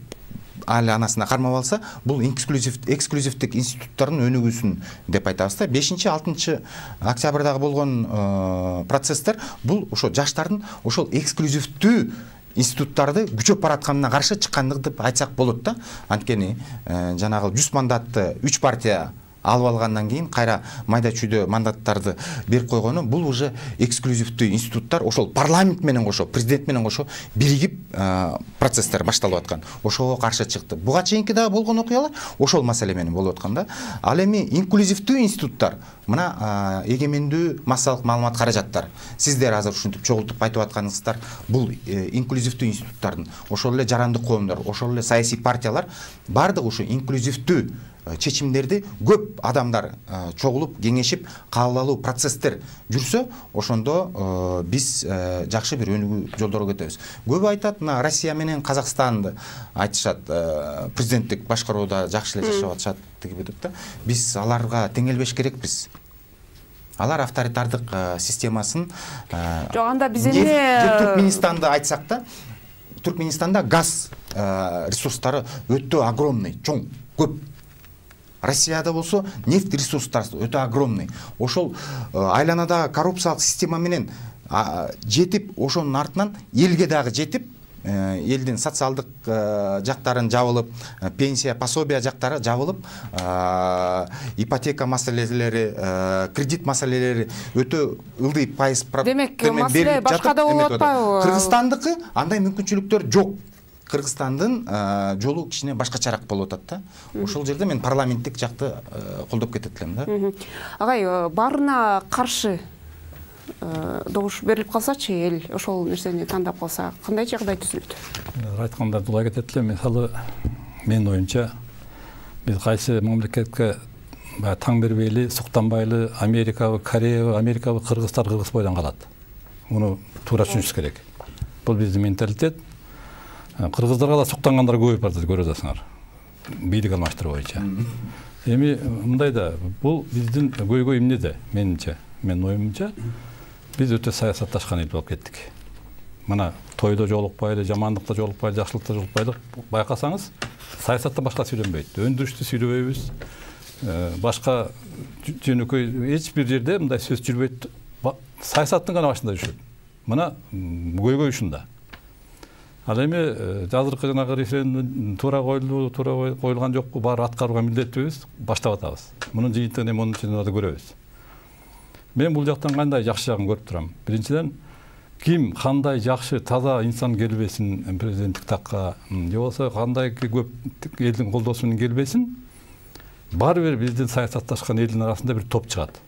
айланасында кармап алса, бул эксклюзивдик институттардын өнүгүүсүн деп айтабыз да. 5-6 октябрдагы болгон процесстер бул ошо жаштардын ошол эксклюзивдүү институттарды күчөп баратканына каршы чыккандык деп айтсак болот да. Анткени жанагы 100 мандатты 3 партия алып алгандан кийин кайра майда чүйдө мандаттарды берип койгону, бул уже эксклюзивдүү институттар ошол парламент менен кошо, президент менен кошо биригип процесстер башталып аткан. Ошого каршы чыкты. Буга чейинки дагы болгон окуялар ошол маселе менен болуп аткан да. Ал эми инклюзивдүү институттар, мына эгемендүү массалык маалымат каражаттар, сиздер азыр ушинтип чогултуп айтып атканыңыздар, бул инклюзивдүү институттардын, ошол эле жарандык коомдор, ошол эле саясий партиялар бардыгы ушу инклюзивдүү чечимдерди көп адамдар чогулуп кеңешип кабыл алуу процесстер жүрсө, ошондо биз жакшы бир өнүгүү жолдорго кетебиз. Көбү айтат, мына Россия менен Казакстанды айтышат, президенттик башкарууда жакшы эле жашап атышат деп да. Биз аларга теңелбеш керекпиз. Алар авторитардык системасын жок, анда биз эми Түркменистанды айтсак да, Түркменистанда газ ресурстары өтө огромный, чоң, көп. Россияда болсо нефть ресурстары өтө огромный. Ошол айланада коррупциялык система менен жетип, ошонун артынан элге дагы жетип, элдин социалдык жактарын жабылып, пенсия, пособия жактары жабылып, ипотека маселелери, кредит маселелери өтө ылдый пайыз демек маселе башкада болуп атпайбы? Кыргызстандыкы андай мүмкүнчүлүктөр жок. Кыргызстандын жолу кичине башкачараак болуп атат да. Ошол жерде мен парламенттик жакты колдоп кетет элем да. Агай, баарына каршы добуш берилип калсачы, эл ошол нерсени тандап калса, кандай жагдай түзүлөт? Айтканда дулай кетет элем. Мисалы, менин оюмча, биз кайсы мамлекетке таң бербейли, суктанбайлы, Америкабы, Кореябы, Америкабы, Кыргызстар Кыргыз бойдон калат. Муну туура түшүнүш керек. Бул биздин менталитет. Кыргыздарга да суктангандар көп бар, көрүп атасыңар. Бийлик алмаштыруу боюнча. Эми мындай да, бул биздин көйгөй эмнеде, менимче, менин оюмча, биз өтө саясатташкан эл болуп кеттик. Мына тойдо жолукпайлы, жамандыкта жолукпайлы, жакшылыкта жолукпайлы, байкасаңыз, саясатта башка сүйлөнбөйт. Өндүрүштү сүйлөбөйбүз. Башка жөнөкөй эч бир жерде мындай сөз жүрбөйт. Саясаттын гана башында жүрөт. Мына көйгөй ушунда. Ал эми азыркы жанагы референдум туура коюлду, туура коюлган жокпу, баары аткарууга милдеттүүбүз, баштап атабыз. Мунун жыйынтыгын эми онун ичинде да көрөбүз. Мен бул жактан кандай жакшы жагын көрүп турам. Биринчиден, ким кандай жакшы таза инсан келбесин президенттик такка, же болбосо кандай көп элдин колдоосу менен келбесин, баары бир биздин саясатташкан элдин арасында бир топ чыгат.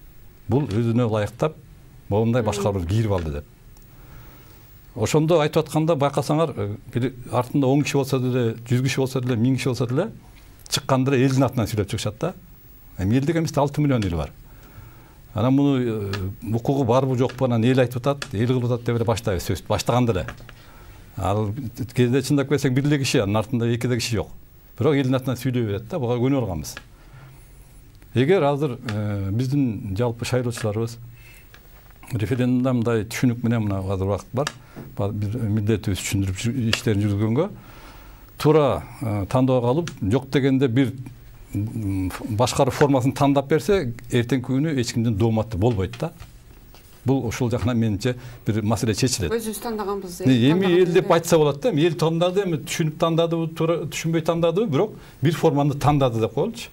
Бул өзүнө ылайыктап, моундай башкаруу кийирип алды деп. ошондо айтып атканда байкасаңар, бир артында 10 киши болсо деле, 100 киши болсо деле, 1000 киши болсо деле чыкканда элдин атынан сүйлөп чыгышат да. Эл деген эмес 6 миллион эл бар. Анан муну укугу барбы жокпу, анан эл айтып атат, эл кылып атат деп эле баштайбыз сөз. Баштаганда эле. Ал кезде чындап келсек бир эле киши, анын артында 2 да киши жок. Бирок элдин атынан сүйлөй берет да, буга көнүп алганбыз. Эгер азыр биздин жалпы шайлоочуларыбыз референдумда мындай түшүнүк менен мына азыр убакыт бар, бир милдетибиз түшүндүрүп иштерин жүргөнгө туура тандоого алып, жок дегенде бир башкаруу формасын тандап берсе, эртеңки күнү эч кимдин дооматы болбойт да. Бул ушул жакынан менимче бир маселе чечилет. Өзүбүз тандаганбыз. Эми эл деп айтса болот да. Эл тандады, эми түшүнүп тандадыбы, туура түшүнбөй тандадыбы, бирок бир форманы тандады деп коелучу.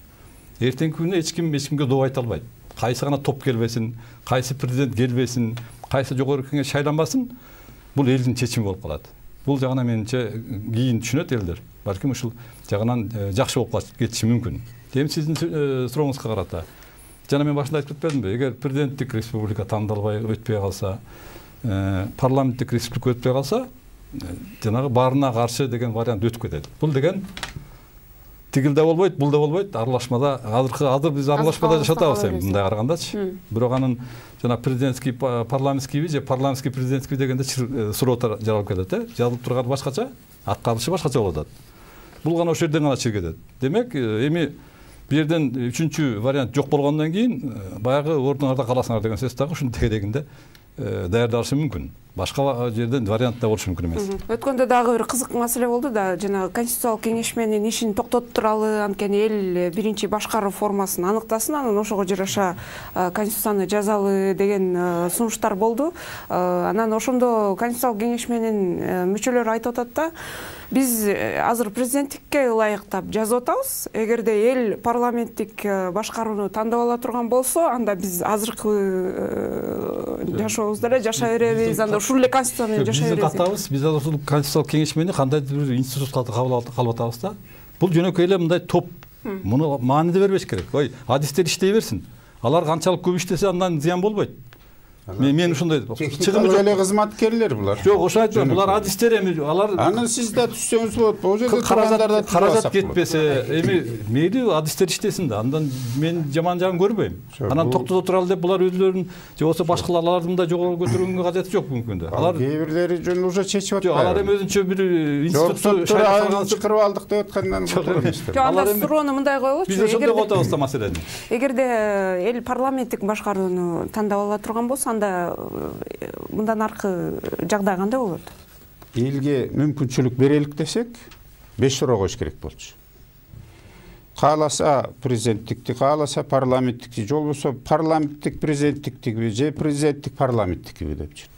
Эртеңки күнү эч кимге доо айта албайт. Кайсы гана топ келбесин, кайсы президент келбесин, кайсы жогорку кеңеш шайланбасын, бул элдин чечими болуп калат. Бул жагынан менимче кийин түшүнөт элдер. Балким ушул жагынан жакшы болуп кетиши мүмкүн. Эми сиздин сурооңузга карата. Жана мен башында айтып кетпедимби? Эгер президенттик республика тандалбай өтпөй калса, парламенттик республика өтпөй калса, жанагы баарына каршы деген вариант өтүп кетет. Бул деген тигил да болбойт, бул да болбойт, аралашмада азыр биз аралашмада жашап атабыз эми мындай карагандачы. Бирок анын жана президентский парламентскийби же парламентский президентский дегенде суроо жаралып кетет, жазылып турганы башкача, аткарышы башкача болот. Бул гана ошол жерден гана чыгып кетет. Демек, эми бу жерден үчүнчү вариант жок болгондон кийин баягы ордуңарда каласыңар деген сөз дагы ушунун тегерегинде даярдалышы мүмкүн. Башка жерден вариант да болушу мүмкүн эмес. Өткөндө дагы бир кызык маселе болду да, жана конституциялык кеңешменин ишин токтоттуралы, анткени эл биринчи башкаруу формасын аныктасын, анан ошого жараша конституцияны жазалы деген сунуштар болду. Анан ошондо конституциялык кеңешменин мүчөлөрү айтып атат да, биз азыр президенттикке ылайыктап жазып атабыз. Эгерде эл парламенттик башкарууну тандап ала турган болсо, анда биз азыркы жашообузда эле жашай беребиз, анда ушул эле конституцияны жашай беребиз. Биз катабыз, биз азыр конституциялык кеңешмени кандайдыр бир институтка кабыл атабыз да. Бул жөнөкөй эле мындай топ. Муну мааниде бербеш керек. Ой, адистер иштей берсин. Алар канчалык көп иштесе андан зыян болбойт. Мен ушундай чыгымы эле кызматкерлер булар. Жок, ошо айтпайм. Булар адистер эми, алар анан сиз да түшсөңүз болот. О жерде тургандар каражат кетпесе, эми мейли адистер иштесин да. Андан мен жаман жагын көрбөйм. Анан токтото туралы деп булар өзлөрүн же болсо башкалардын да жогору көтөрүүгө кажети жок мүмкүн да. Алар кээ бирлери жөн уже чечип атпайбы? Жок, алар эми өзүнчө бир институтты чакырып алдык деп аткандан Жок, анда суроону мындай коелучу. Биз ошондой кылып атабыз да маселени. Эгерде эл парламенттик башкарууну тандап ала турган болсо, анда мындан аркы жагдай кандай болот? Элге мүмкүнчүлүк берелик десек, 5 суроо коюш керек болчу. Кааласа президенттикти, кааласа парламенттикти, же болбосо парламенттик президенттиктиби же президенттик парламенттикиби деп жүрүп.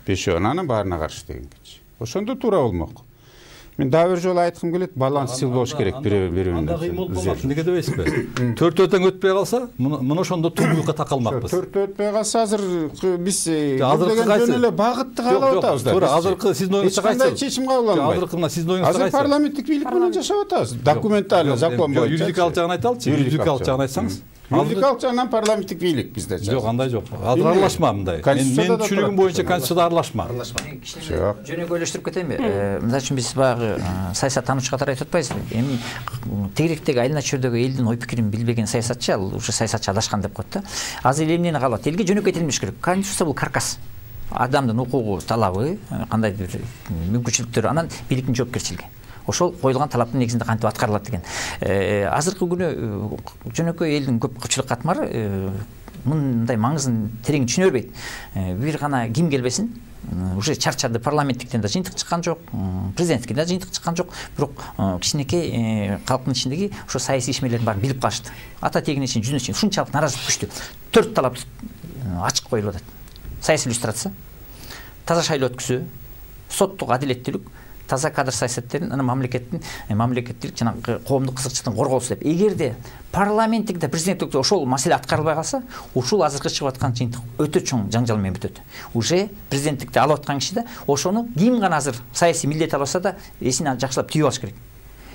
5-анын баарына каршы дегенчи. Ошондо туура болмок. Мен дагы бир жолу айткым келет, баланссыз болуш керек бири-бирине. Анда кыймыл болмак, эмнеге дебейсизби? 4-4 өтпөй калса, мына ошондо тургуйга такалмакпыз. 4 өтпөй калса, азыр биз жөн эле багытты каалап атабыз да. Туура, азыркы сиздин оюңузда кайсы? Кандай чечим кабыл алынбайт. Азыркы мына сиздин оюңузда кайсы? Азыр парламенттик бийлик менен жашап атабыз. Документалдуу закон боюнча. Юридикалык жагын айталычы, юридикалык жагын айтсаңыз. Юридикалык жагынан парламенттик бийлик бизде. Жок, андай жок. Азыр аралашма мындай. Мен түшүнүгүм боюнча конституцияда аралашма. Жөнөкөйлөштүрүп кетейинби? Мындан үчүн биз баягы саясат таануучу катары айтып атпайбызбы? Эми тегеректеги айылына чөйрөдөгү элдин ой пикирин билбеген саясатчы, ал уже саясатчы адашкан деп коет да. Азыр эл эмнени каалап? Элге жөнөкөй тилмеш керек. Конституция бул каркас. Адамдын укугу, талабы, кандайдыр мүмкүнчүлүктөрү, анан бийликтин жоопкерчилиги. Ошол коюлган талаптын негизинде кантип аткарылат деген. Азыркы күнү жөнөкөй элдин көп көпчүлүк катмары мындай маңызын терең түшүнө бербейт. Бир гана ким келбесин, уже чарчады, парламенттиктен да жыйынтык чыккан жок, президенттиктен да жыйынтык чыккан жок, бирок кичинекей калктын ичиндеги ошо саясий ишмерлерин баарын билип калышты. Ата тегине чейин, жүзүнө чейин ушунчалык нааразылык күчтүү. 4 талап ачык коюлуп атат. Саясий иллюстрация, таза шайлоо өткүзүү, соттук адилеттүүлүк, таза кадр саясаттерин, анан мамлекеттик жана коомдук кызыкчылыктын корголуусу деп. Эгерде парламенттикте, президенттикте ошол маселе аткарылбай калса, ушул азыркы чыгып аткан жыйынтык өтө чоң жаңжал менен бүтөт. Уже президенттикти алып аткан киши да ошону ким гана азыр саясий милдет алса да эсин жакшылап түйүп алыш керек.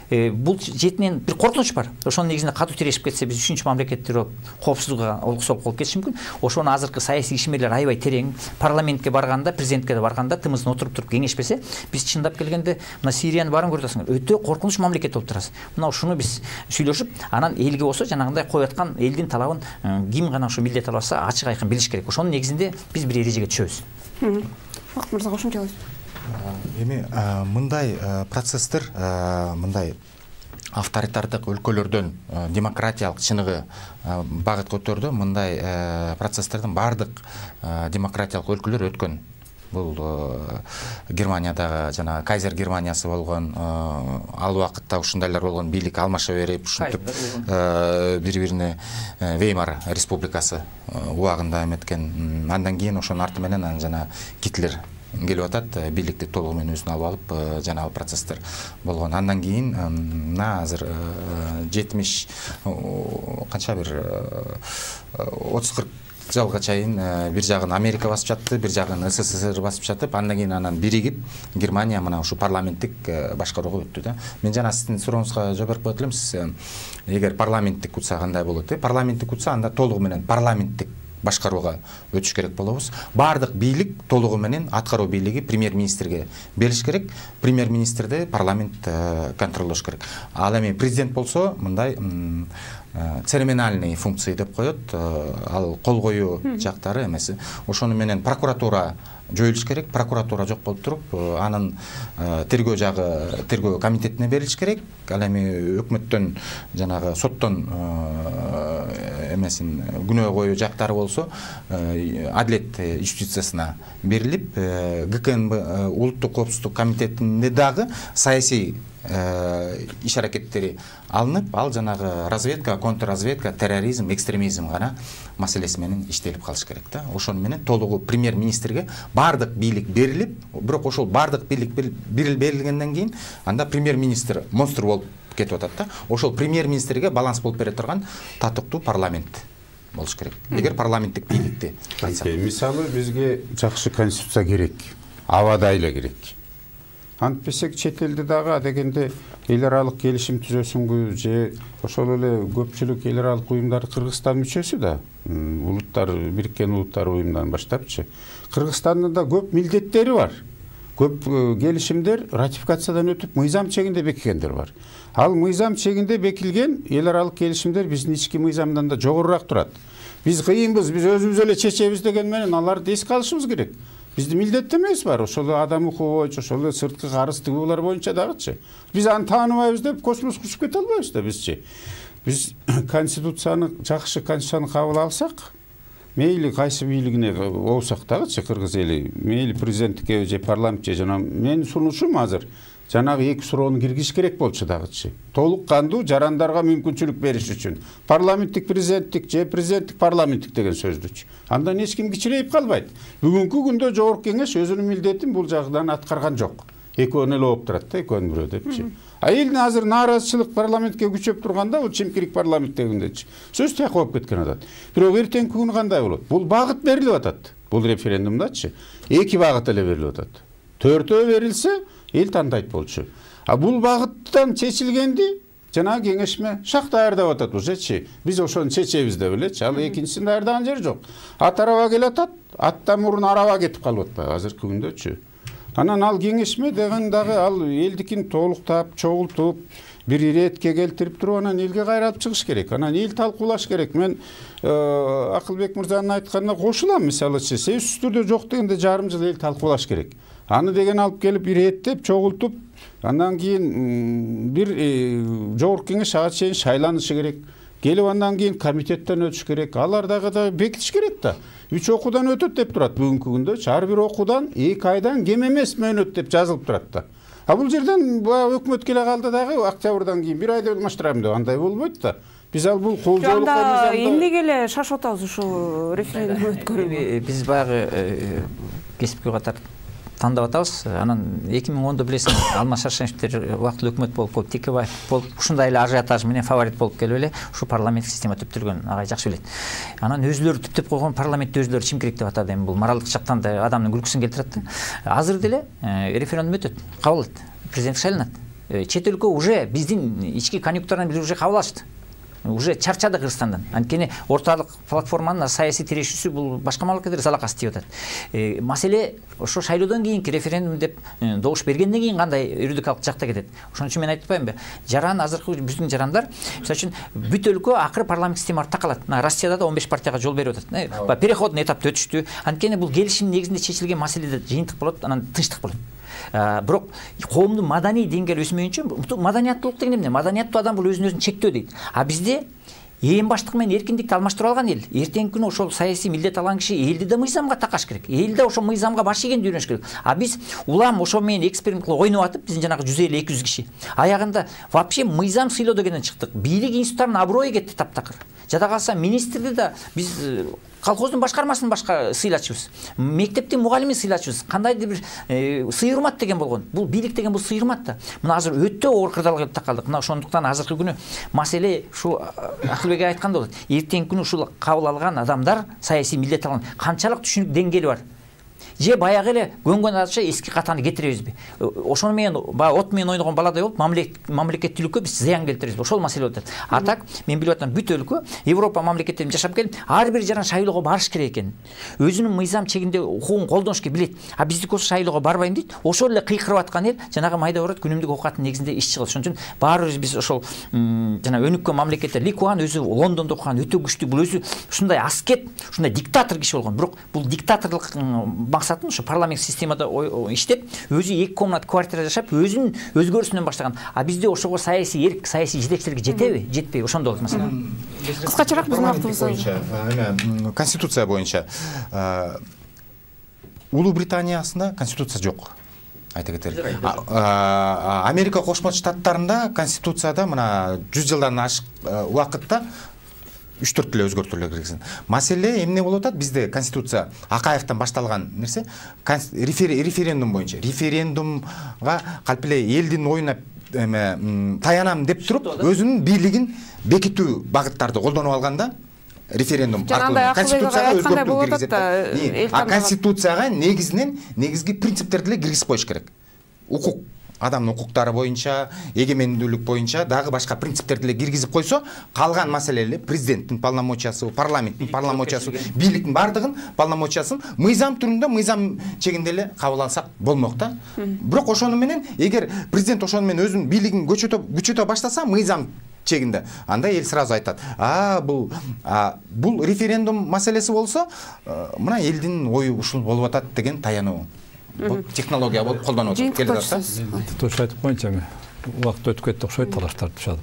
бул жетинен бир коркунуч бар. Ошонун негизинде катуу тирешип кетсе биз үчүнчү мамлекеттер болуп коопсуздукка олуксоолук болуп кетиши мүмкүн. Ошону азыркы саясий ишмерлер аябай терең, парламентке барганда, президентке барганда тымызын отуруп туруп кеңешпесе, биз чындап келгенде мына Сирияны баарын көрүп атасыңар. Өтө коркунуч мамлекет болуп турасыз. Мына ушуну биз сүйлөшүп, анан элге болсо жанагындай коюп аткан элдин талабын ким гана ушу милдет алса ачык айкын билиш керек. Ошонун негизинде биз бир эрежеге түшөбүз. Бакыт мырза кошумчалайсыз. Эми мындай процесстер, мындай авторитардык өлкөлөрдөн демократиялык чыныгы багыт көтөрдү. Мындай процесстердин бардык демократиялык өлкөлөр өткөн. Бул Германиядагы жана Кайзер Германиясы болгон, ал убакытта ушундайлар болгон, бийлик алмаша берип, ушинтип бири-бирине Веймар республикасы убагында эметкен. Андан кийин ошонун арты менен жана Гитлер келип атат, бийликти толугу менен өзүнө алып алып, жанагы процесстер болгон. Андан кийин мына азыр 70 канча бир 30-40 жылга чейин бир жагын Америка басып жатты, бир жагын СССР басып жатып, андан кийин анан биригип Германия мына ушу парламенттик башкарууга өттү да. Мен жана сиздин сурооңузга жооп берип коет элем. Сиз эгер парламенттик утса кандай болот? Парламенттик утса анда толугу менен парламенттик башкарууга өтүш керек болобуз. Бардык бийлик толугу менен аткаруу бийлиги премьер-министрге бериш керек. Премьер-министрди парламент контролдош керек. Ал эми президент болсо мындай церемониальный функции деп коет. Ал кол коюу жактары эмеси. Ошону менен прокуратура жоюлуш керек. Прокуратура жок болуп туруп, анын тергөө жагы тергөө комитетине берилиш керек. Ал эми өкмөттөн жанагы соттон эмесин күнөө коюу жактары болсо Адилет юстициясына берилип, ГКНБ улуттук коопсуздук комитетинде дагы саясий иш аракеттери алынып, ал жанагы разведка, контрразведка, терроризм, экстремизм гана маселеси менен иштелип калыш керек да. Ошону менен толугу премьер-министрге бардык бийлик берилип, бирок ошол бардык бийлик берилгенден кийин анда премьер-министр монстр болуп кетип атат да. Ошол премьер-министрге баланс болуп бере турган татыктуу парламент болуш керек. Эгер парламенттик бийликти айтсак. Мисалы бизге жакшы конституция керек, абадай эле керек. Антпесек чет элде дагы дегенде эл аралык келишим түзөсүңбү же ошол эле көпчүлүк эл аралык уюмдар Кыргызстан мүчөсү да, улуттар, Бириккен Улуттар уюмундан баштапчы. Кыргызстандын да көп милдеттери бар. Көп келишимдер ратификациядан өтүп мыйзам чегинде бекигендер бар. Ал мыйзам чегинде бекилген эл аралык келишимдер биздин ички мыйзамдан да жогорураак турат. Биз кыйынбыз, биз өзүбүз эле чечебиз деген менен аларды эске алышыбыз керек. Бизде милдеттемебиз бар, ошол адам укугу боюнча, ошол сырткы карыз тыгуулар боюнча дагычы. Биз аны тааныбайбыз деп космоско учуп кете албайбыз да бизчи. Биз конституцияны, жакшы конституцияны кабыл алсак, мейли кайсы бийлигине болсак дагычы, кыргыз эли, мейли президенттикке же парламентке, жана менин сунушум азыр жанагы эки суроону киргизиш керек болчу дагычы. Толук кандуу жарандарга мүмкүнчүлүк бериш үчүн парламенттик президенттик же президенттик парламенттик деген сөздүчү. Андан эч ким кичирейип калбайт. Бүгүнкү күндө жогорку кеңеш өзүнүн милдетин бул жагдан аткарган жок. Экөөнү эле болуп турат да, экөөнү бирөө депчи. А элдин азыр нааразычылык парламентке күчөп турганда, бул чимкирик парламент дегендечи. Сөз тияк болуп кеткен атат. Бирок эртеңки күнү кандай болот? Бул багыт берилип атат. Бул референдумдачы эки багыт эле берилип атат. Төртөө берилсе, эл тандайт болчу. А бул багыттан чечилгенди жанагы кеңешме шак даярдап атат ужечи. Биз ошону чечебиз деп элечи. Ал экинчисин даярдаган жери жок. Ат араба келатат, аттан мурун араба кетип калып атпайбы азыркы күндөчү. Анан ал кеңешме деген дагы ал элдикин толуктап, чогултуп, бир иретке келтирип туруп, анан элге кайрылып чыгыш керек. Анан эл талкуулаш керек. Мен Акылбек мырзанын айтканына кошулам. Мисалычы, сөзсүз түрдө жок дегенде жарым жыл эл талкуулаш керек. Аны деген алып келип иреттеп, чогултуп, андан кийин бир жогорку кеңеш ага чейин шайланышы керек. Келип андан кийин комитеттен өтүш керек. Алар дагы бекитиш керек да. 3 окуудан өтөт деп турат бүгүнкү күндө. Ар бир окуудан 2 айдан кем эмес мөөнөт деп жазылып турат да. А бул жерден өкмөт келе калды дагы октябрдан кийин 1 айда алмаштырам деп андай болбойт да. Биз ал бул колжоолукка эмнеге эле шашып атабыз ушул референдум өткөрүүгө? Биз баягы кесипкөй катар тандап атабыз. Анан 2010-да билесиң, Алмаз Шаршеновдер убактылуу өкмөт болуп, Текебаев болуп, ушундай эле ажиотаж менен фаворит болуп келип эле ушу парламенттик система түптөлгөн агай жакшы билет. Анан өзүлөрү түптөп койгон парламентти өзүлөрү чимкирик деп атады. Эми бул моралдык жактан да адамдын күлкүсүн келтирет да. Азыр деле референдум өтөт, кабыл алат, президент шайланат. чет өлкө уже биздин ички конъюнктураны уже кабыл алышты. Уже чарчады Кыргызстандан. Анткени орталык платформанын саясий тирешүүсү бул башка мамлекеттер залакасы тийип атат. Маселе ошо шайлоодон кийинки референдум деп добуш бергенден кийин кандай юридикалык жакта кетет. Ошон үчүн мен айтып атпаймынбы? Жаран азыркы биздин жарандар, мисалы үчүн бүт өлкө акыры парламент система артта калат. Россияда да 15 партияга жол берип атат. Переходный этапты өтүштү. Анткени бул келишим негизинде чечилген маселеде жыйынтык болот, анан тынчтык болот. Бирок коомдун маданий деңгээли өсмөйүнчө маданияттуулук деген эмне? Маданияттуу адам бул өзүн чектөө дейт. А бизде ээн баштык менен эркиндикти алмаштыра алган эл. Эртеңки күнү ошол саясий милдет алган киши элди да мыйзамга такаш керек. Эл да ошо мыйзамга баш ийгенди үйрөнүш керек. А биз улам ошо менен эксперимент кылып ойноп атып, биздин жанагы 150-200 киши. Аягында вообще мыйзам сыйлоо дегенден чыктык. Бийлик институттарынын аброю кетти таптакыр. Жада калса министрди да биз колхоздун башкармасын башка сыйлачубуз. Мектептин мугалимин сыйлачубуз. Кандайдыр бир сыйырмат деген болгон. Бул бийлик деген бул сыйырмат да. Мына азыр өтө оор кырдаалга келип такалдык. Мына ошондуктан азыркы күнү маселе ушу Акылбек айткандай болот. Эртеңки күнү ушул кабыл алган адамдар саясий милдет алган канчалык түшүнүк деңгээли бар. Же баягы эле көнгөн адача эски катаны кетиребизби? Ошону менен баягы от менен ойногон баладай болуп мамлекеттүүлүккө биз зыян келтиребизби? Ошол маселе болуп атат. А так мен билип атам бүт өлкө Европа мамлекеттеринде жашап келип, ар бир жаран шайлоого барыш керек экен. Өзүнүн мыйзам чегинде укугун колдонушка билет. А биздики ошо шайлоого барбайм дейт. Ошол эле кыйкырып аткан эл жанагы майда барат күнүмдүк оокаттын негизинде иш чыгат. Ошон үчүн баарыбыз биз ошол жана өнүккөн мамлекеттер Ли Куан өзү Лондондо окуган өтө күчтүү, бул өзү ушундай аскет, ушундай диктатор киши болгон. Бирок бул диктаторлук максатын ошо парламент системада иштеп, өзү 2 комнат квартира жашап, өзүнүн өзгөрүүсүнөн баштаган. А бизде ошого саясий эрк, саясий жетекчиликке жетеби? Жетпейби? Ошондо болот маселе. Кыскачараак биздин вактыбыз боюнча, конституция боюнча Улуу Британиясында конституция жок. Айта кетели. Америка Кошмо Штаттарында конституцияда мына 100 жылдан ашык убакытта 3-4 эле өзгөртүүлөр киргизген. Маселе эмне болуп атат? Бизде конституция Акаевтан башталган нерсе, референдум боюнча. Референдумга калп эле элдин оюна таянам деп туруп, өзүнүн бийлигин бекитүү багыттарды колдонуп алганда, референдум аркылуу конституцияга өзгөртүү киргизет. А конституцияга негизги принциптерди эле киргизип коюш керек. Укук, адамдын укуктары боюнча, эгемендүүлүк боюнча дагы башка принциптерди эле киргизип койсо, калган маселелер полномочиясы, парламенттин полномочиясы, бийликтин бардыгын полномочиясын мыйзам түрүндө, мыйзам чегинде эле кабыл алсак болмок да. Бирок ошону менен эгер президент ошону менен өзүнүн бийлигин күчөтө баштаса, мыйзам чегинде, анда эл сразу айтат: бул референдум маселеси болсо, мына элдин ою ушул болуп атат деген таянуу. Бул технология болуп колдонуп келе жатат. Тош айтып коюнчу, убакыт өтүп кетти окшойт, талаштар түшөт.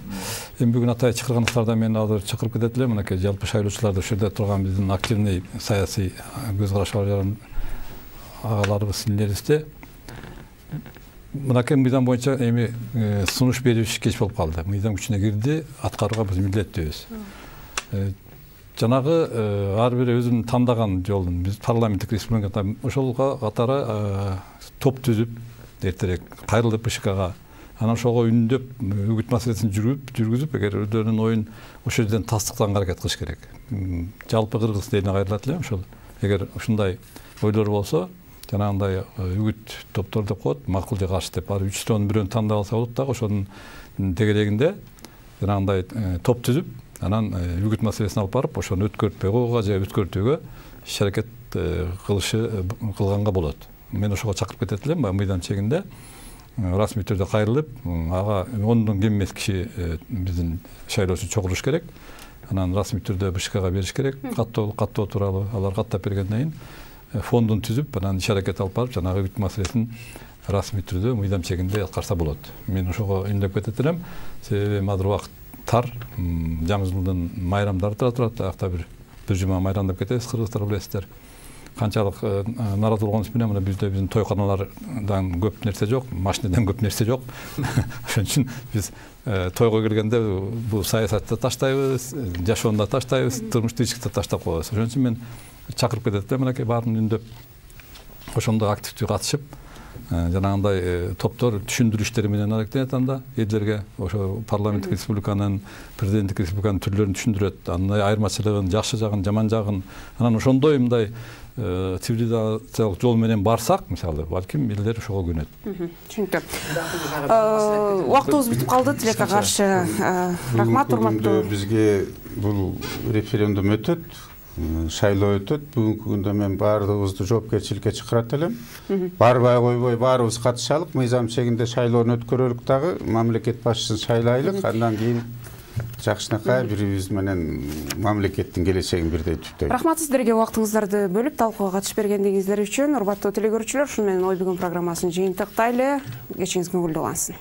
Эми бүгүн атай чакырганыңыздарда мен азыр чакырып кетет элем. Мынакей жалпы шайлоочуларды ушул жерде турган биздин активный саясий көз караш бар агаларыбыз, сиңдерибизде мынакей мыйзам боюнча эми сунуш бериш кеч болуп калды. Мыйзам күчүнө кирди, аткарууга биз милдеттүүбүз. Жанагы ар бир өзүнүн тандаган жолун биз парламенттик республика ошолго катары топ түзүп, эртерээк кайрылып БШКга, анан ошого үндөп, үгүт маселесин жүргүзүп, эгер өздөрүнүн оюн ошол жерден тастыктаганга аракет кылыш керек. Жалпы кыргыз элине кайрылат элем ошол. Эгер ушундай ойлор болсо, жанагындай үгүт топтор деп коет, макул же каршы деп, ар 3-төн бирөөнү тандап алса болот дагы, ошонун тегерегинде жанагындай топ түзүп, анан үгүт маселесин алып барып, ошону өткөртпөй койгуга же өткөртүүгө иш аракет кылганга болот. Мен ошого чакырып кетет элем, мыйзам чегинде расмий түрдө кайрылып, ага 10дон кем эмес киши биздин шайлоочу чогулуш керек. Анан расмий түрдө БШКга бериш керек. Каттоо тууралуу алар каттап бергенден кийин фондун түзүп, анан иш аракет алып барып, жанагы үгүт маселесин расмий түрдө мыйзам чегинде аткарса болот. Мен ошого үндөп кетет элем. Себеби азыр убакыт тар, жаңы жылдын майрамдары турат, акта бир жума майрамдап кетебиз, кыргыздар билесиздер. Канчалык наразы болгонубуз менен мына бизде биздин тойканалардан көп нерсе жок, машинадан көп нерсе жок. Ошон үчүн биз тойго келгенде бул саясатты таштайбыз, жашоону таштайбыз, турмуш тиричиликти таштап коебуз. Ошон үчүн мен чакырып кетет элем, мынакей баарын үндөп, ошондо активдүү катышып, жанагындай топтор түшүндүрүү иштери менен аракет анда элдерге ошо парламенттик республиканын президенттик республиканын түрлөрүн түшүндүрөт, анын айырмачылыгын, жакшы жагын, жаман жагын. Анан ошондой мындай цивилизациялык жол менен барсак, мисалы, балким элдер ошого көнөт. Түшүнүктүү. Убактыбыз бүтүп калды. Тилекке каршы рахмат, урматтуу. Бизге бул референдум өтөт, шайлоо өтөт. Бүгүнкү күндө мен баардыгыбызды жоопкерчиликке чакырат элем. Барбай койбой баарыбыз катышалык, мыйзам чегинде шайлоону өткөрөлүк дагы, мамлекет башчысын шайлайлык, андан кийин жакшынакай бирибиз менен мамлекеттин келечегин бирдей түптөйт. Рахмат сиздерге убактыңыздарды бөлүп талкууга катышып бергендигиңиздер үчүн. Урматтуу телекөрүүчүлөр, ушу менен Ой бүгүн программасын жыйынтыктайлы. Кечиңиз көңүлдүү улансын.